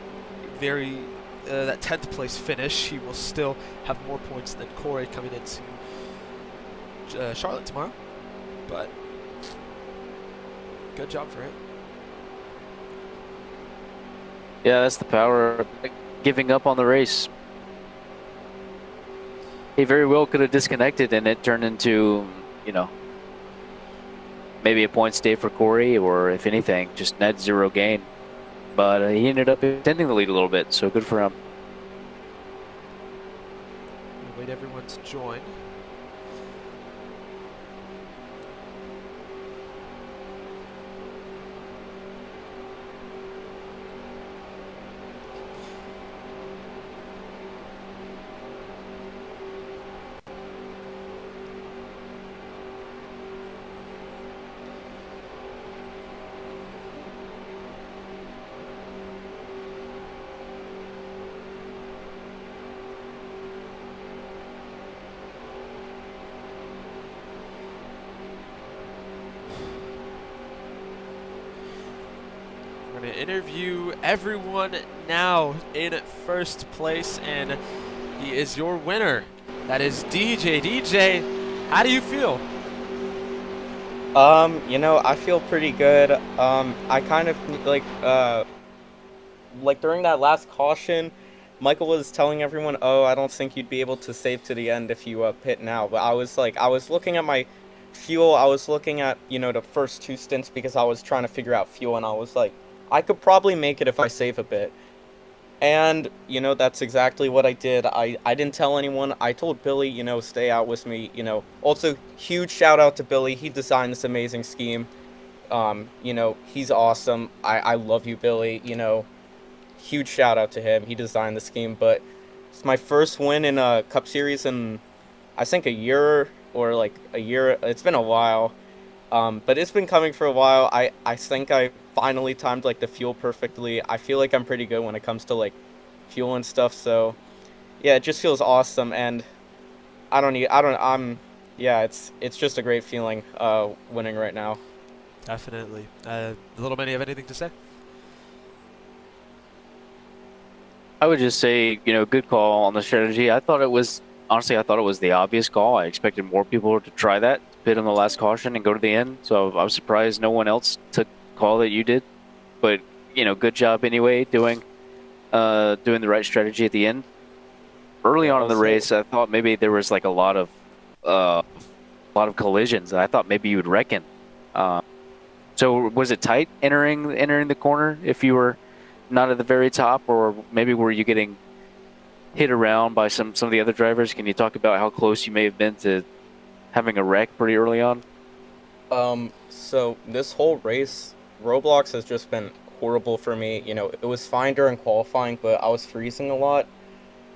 that 10th place finish, he will still have more points than Corey coming into Charlotte tomorrow. But good job for him. Yeah, that's the power of giving up on the race. He very well could have disconnected, and it turned into, maybe a points day for Corey, or if anything, just net 0 gain. But he ended up extending the lead a little bit, so good for him. We'll wait everyone to join. We're going to interview everyone now in first place, and he is your winner. That is DJ. DJ, how do you feel? You know, I feel pretty good. I kind of like during that last caution, Michael was telling everyone, "Oh, I don't think you'd be able to save to the end if you pit now." But I was looking at my fuel. I was looking at, you know, the first 2 stints because I was trying to figure out fuel, and I was like, I could probably make it if I save a bit. And, you know, that's exactly what I did. I didn't tell anyone. I told Billy, you know, stay out with me, you know. Also, huge shout out to Billy. He designed this amazing scheme. You know, he's awesome. I love you, Billy. You know, huge shout out to him. He designed the scheme. But it's my first win in a Cup Series in, I think, a year. It's been a while. But it's been coming for a while. I think I finally timed like the fuel perfectly. I feel like I'm pretty good when it comes to like fuel and stuff. So yeah, it just feels awesome. And it's just a great feeling winning right now. Definitely. Little man, you have anything to say? I would just say, you know, good call on the strategy. Honestly, I thought it was the obvious call. I expected more people to try that, pit on the last caution and go to the end. So I was surprised no one else took the call that you did. But, you know, good job anyway doing the right strategy at the end. Early on in the race, I thought maybe there was like a lot of collisions. I thought maybe you would reckon. So was it tight entering the corner if you were not at the very top, or maybe were you getting hit around by some of the other drivers? Can you talk about how close you may have been to having a wreck pretty early on? So this whole race, Roblox has just been horrible for me. You know, it was fine during qualifying, but I was freezing a lot.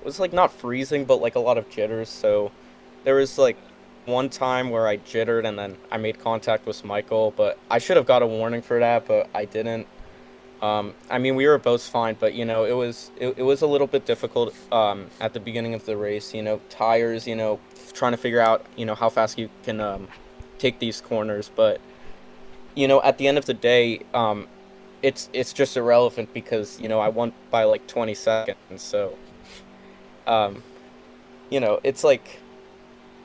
It was like not freezing, but like a lot of jitters. So there was like one time where I jittered and then I made contact with Michael, but I should have got a warning for that, but I didn't. I mean, we were both fine, but, you know, it was a little bit difficult at the beginning of the race, you know, tires, you know, trying to figure out, you know, how fast you can take these corners. But, you know, at the end of the day, it's just irrelevant because, you know, I won by like 20 seconds. So, you know, it's like,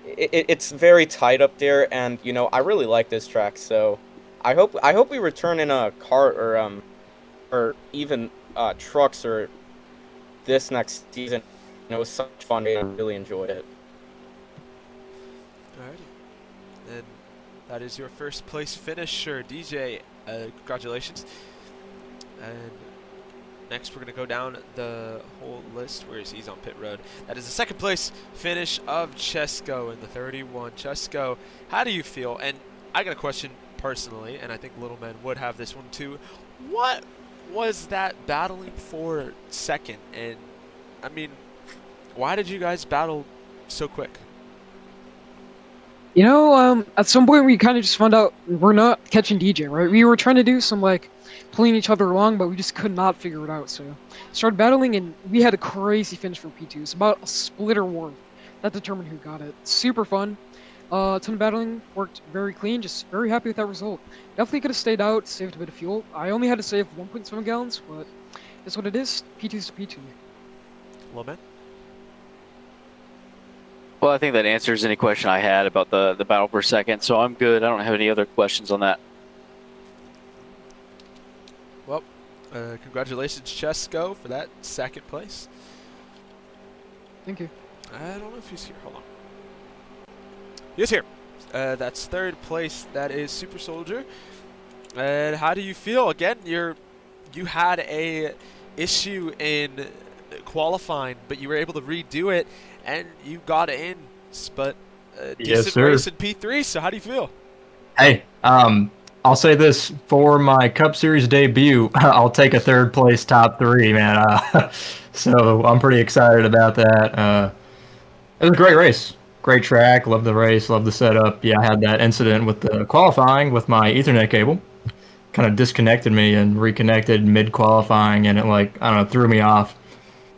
it's very tight up there, and, you know, I really like this track. So I hope we return in a kart or even trucks or this next season. You know, it was such fun. I really enjoyed it. Alrighty. And that is your first place finisher, DJ. Congratulations. And next we're going to go down the whole list. Where is he? He's on pit road. That is the second place finish of Chesko in the 31. Chesko, how do you feel? And I got a question personally, and I think Little Man would have this one too. What was that battling for second? And I mean, why did you guys battle so quick? You know, at some point we kind of just found out we're not catching DJ, right? We were trying to do some like pulling each other along, but we just could not figure it out. So started battling, and we had a crazy finish for P2. It's about a splitter war that determined who got it. Super fun. Ton of battling, worked very clean, just very happy with that result. Definitely could have stayed out, saved a bit of fuel. I only had to save 1.7 gallons, but that's what it is. P2's to P2. Little Man? Well, I think that answers any question I had about the battle per second, so I'm good. I don't have any other questions on that. Well, congratulations, Chesko, for that second place. Thank you. I don't know if he's here. Hold on. He is here. That's third place. That is Super Soldier. And how do you feel? Again, you had a issue in qualifying, but you were able to redo it, and you got in. But decent race in P3. So how do you feel? Hey, I'll say this for my Cup Series debut. I'll take a third place top 3, man. So I'm pretty excited about that. It was a great race. Great track, love the race, love the setup. Yeah, I had that incident with the qualifying with my Ethernet cable. Kind of disconnected me and reconnected mid-qualifying, and it, like, I don't know, threw me off.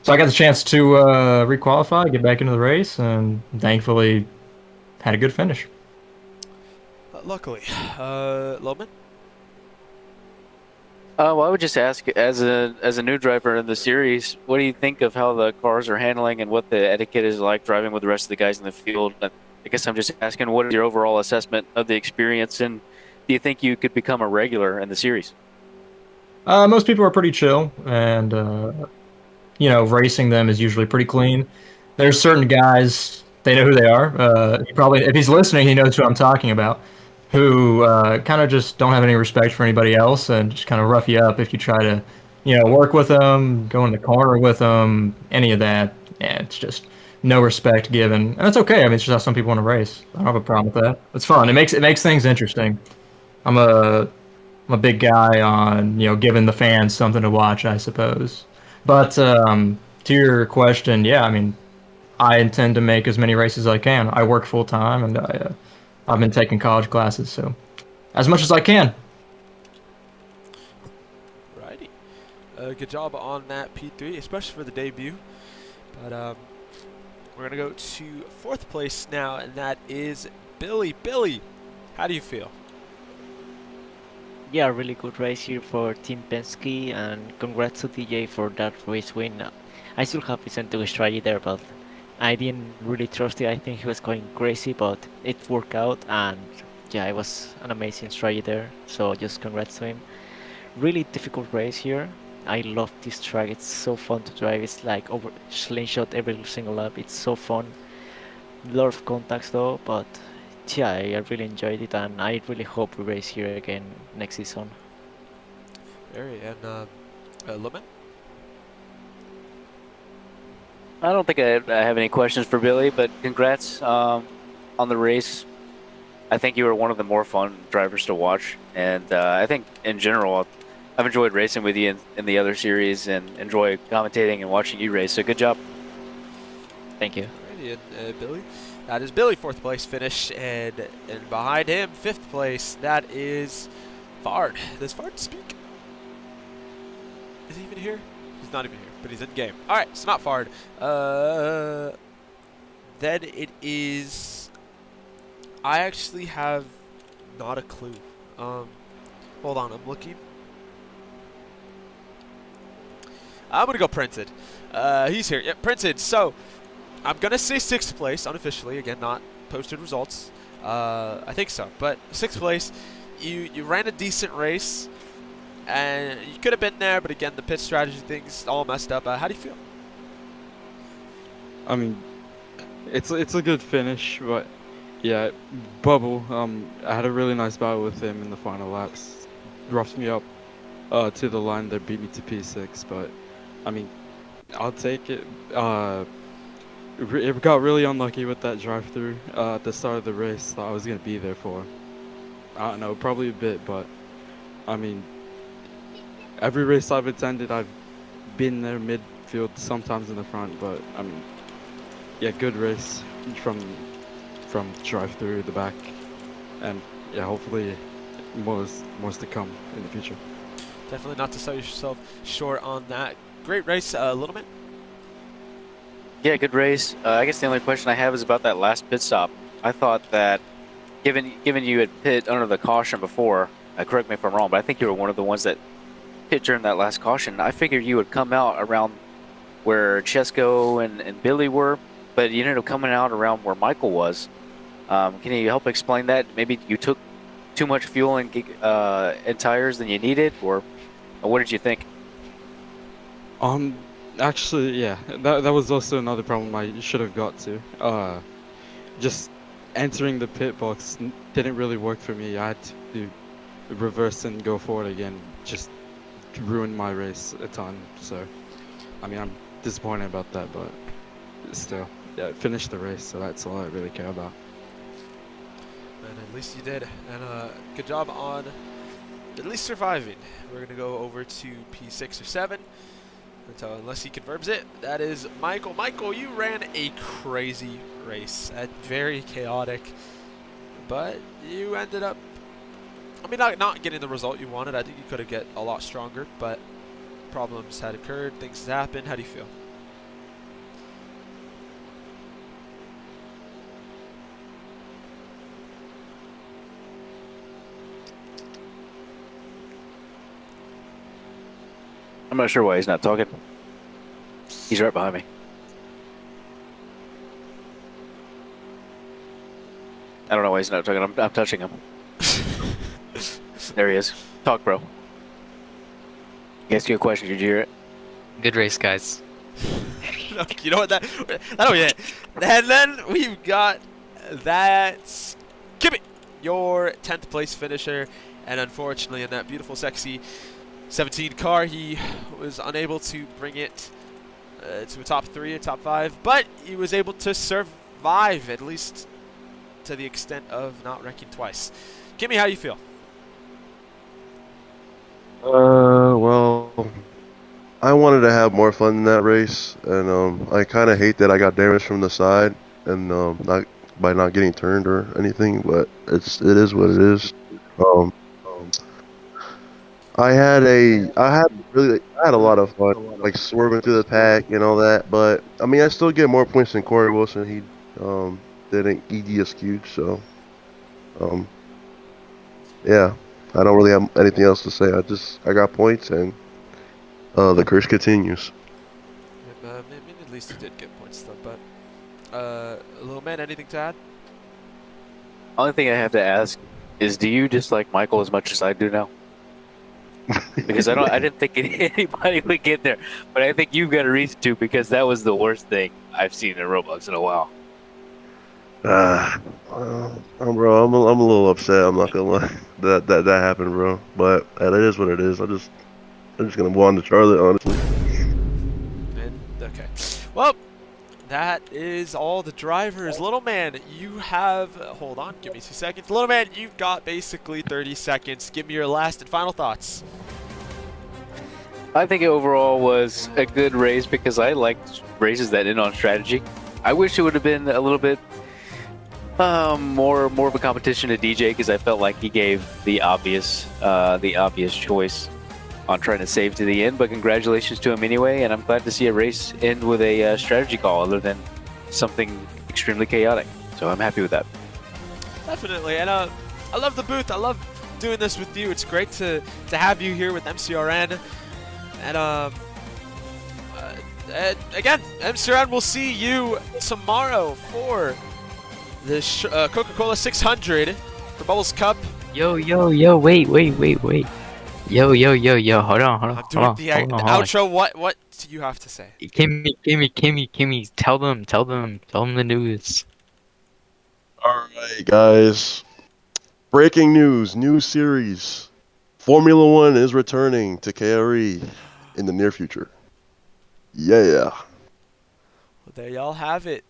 So I got the chance to re-qualify, get back into the race, and thankfully had a good finish. Luckily. Loman? Well, I would just ask, as a new driver in the series, what do you think of how the cars are handling and what the etiquette is like driving with the rest of the guys in the field? And I guess I'm just asking, what is your overall assessment of the experience, and do you think you could become a regular in the series? Most people are pretty chill, and racing them is usually pretty clean. There's certain guys, they know who they are. He probably, if he's listening, he knows who I'm talking about, who kind of just don't have any respect for anybody else and just kind of rough you up if you try to, work with them, go in the corner with them, any of that. Yeah, it's just no respect given, and that's okay. I mean, it's just how some people want to race. I don't have a problem with that. It's fun. It makes things interesting. I'm a I'm a big guy on giving the fans something to watch, I suppose. But to your question, yeah, I mean, I intend to make as many races as I can. I work full time, and I've been taking college classes, so as much as I can. Righty. Good job on that P3, especially for the debut. But we're gonna go to fourth place now, and that is Billy. Billy, how do you feel? Yeah, really good race here for Team Penske, and congrats to DJ for that race win. I still have reason to strategy there, but I didn't really trust it. I think he was going crazy, but it worked out, and yeah, it was an amazing strategy there. So just congrats to him. Really difficult race here. I love this track. It's so fun to drive. It's like over slingshot every single lap. It's so fun. Lot of contacts though, but yeah, I really enjoyed it, and I really hope we race here again next season. Very, and Lemon? I don't think I have any questions for Billy, but congrats on the race. I think you were one of the more fun drivers to watch, and I think in general, I've enjoyed racing with you in the other series and enjoy commentating and watching you race. So good job. Thank you. Alrighty, and Billy. That is Billy, fourth place finish, and behind him, fifth place, that is Fard. Does Fard speak? Is he even here? He's not even here, but he's in game. Alright, so not Fard. Then it is... I actually have not a clue. Hold on, I'm looking. I'm gonna go Printed. He's here. Yep, Printed. So, I'm gonna say sixth place unofficially. Again, not posted results. I think so, but sixth place. You ran a decent race, and you could have been there, but again, the pit strategy things all messed up. How do you feel? I mean, it's a good finish, but yeah, Bubble. I had a really nice battle with him in the final laps. Roughed me up to the line that beat me to P6, but I mean, I'll take it. It got really unlucky with that drive-through at the start of the race. Thought I was gonna be there for, I don't know, probably a bit, but I mean, every race I've attended, I've been there midfield, sometimes in the front. But I mean, yeah, good race from drive-through the back, and yeah, hopefully more to come in the future. Definitely not to sell yourself short on that. Great race, Little Man. Yeah, good race. I guess the only question I have is about that last pit stop. I thought that, given you had pit under the caution before, correct me if I'm wrong, but I think you were one of the ones that pit during that last caution. I figured you would come out around where Chesko and Billy were, but you ended up coming out around where Michael was. Can you help explain that? Maybe you took too much fuel and tires than you needed, or what did you think? Actually, yeah, that was also another problem I should have got to. Just entering the pit box didn't really work for me. I had to reverse and go forward again. Just ruined my race a ton. So, I mean, I'm disappointed about that, but still, yeah, finished the race, so that's all I really care about. And at least you did, and good job on at least surviving. We're gonna go over to P6 or 7. Until, unless he confirms it, that is Michael. Michael, you ran a crazy race, very chaotic, but you ended up, I mean, not getting the result you wanted. I think you could have get a lot stronger, but problems had occurred, things happened. How do you feel? I'm not sure why he's not talking. He's right behind me. I don't know why he's not talking. I'm touching him. There he is. Talk, bro. Ask you a question. Did you hear it? Good race, guys. You know what? That'll be it. And then we've got that Kimi, your 10th place finisher, and unfortunately in that beautiful, sexy 17 car, he was unable to bring it to a top 3 or top 5, but he was able to survive, at least to the extent of not wrecking twice. Kimi, how you feel? Well, I wanted to have more fun in that race, and I kind of hate that I got damaged from the side, and not by not getting turned or anything, but it is what it is. I had a lot of fun, like swerving through the pack and all that, but I mean I still get more points than Corey Wilson. He didn't EDSQ'd, so yeah. I don't really have anything else to say. I got points, and the curse continues. I mean, at least you did get points, though. But little man, anything to add? Only thing I have to ask is, do you dislike Michael as much as I do now? Because I didn't think anybody would get there, but I think you've got a reason to, because that was the worst thing I've seen in Roblox in a while. Bro, I'm a little upset. I'm not gonna lie that happened, bro. But it is what it is. I'm just gonna move on to Charlotte, honestly. And, okay. Well, that is all the drivers. Little man, you have. Hold on, give me 2 seconds. Little man, you've got basically 30 seconds. Give me your last and final thoughts. I think it overall was a good race because I liked races that end on strategy. I wish it would have been a little bit more of a competition to DJ, because I felt like he gave the obvious choice on trying to save to the end. But congratulations to him anyway, and I'm glad to see a race end with a strategy call other than something extremely chaotic. So I'm happy with that. Definitely, and I love the booth. I love doing this with you. It's great to have you here with MCRN, and again, MCRN will see you tomorrow for the Coca-Cola 600 for Bubbles Cup. Yo, wait. Yo, hold on. I'm doing the outro. What do you have to say? Kimi, tell them the news. Alright, guys. Breaking news, new series. Formula One is returning to KRE in the near future. Yeah. Well, there y'all have it.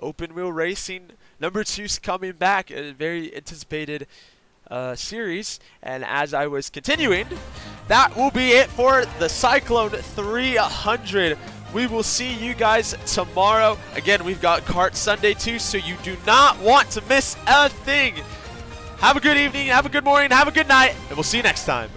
Open wheel racing number 2's coming back, a very anticipated series. And as I was continuing, that will be it for the Cyclone 300. We will see you guys tomorrow. Again, we've got Kart Sunday too, so you do not want to miss a thing. Have a good evening, have a good morning, have a good night, and we'll see you next time.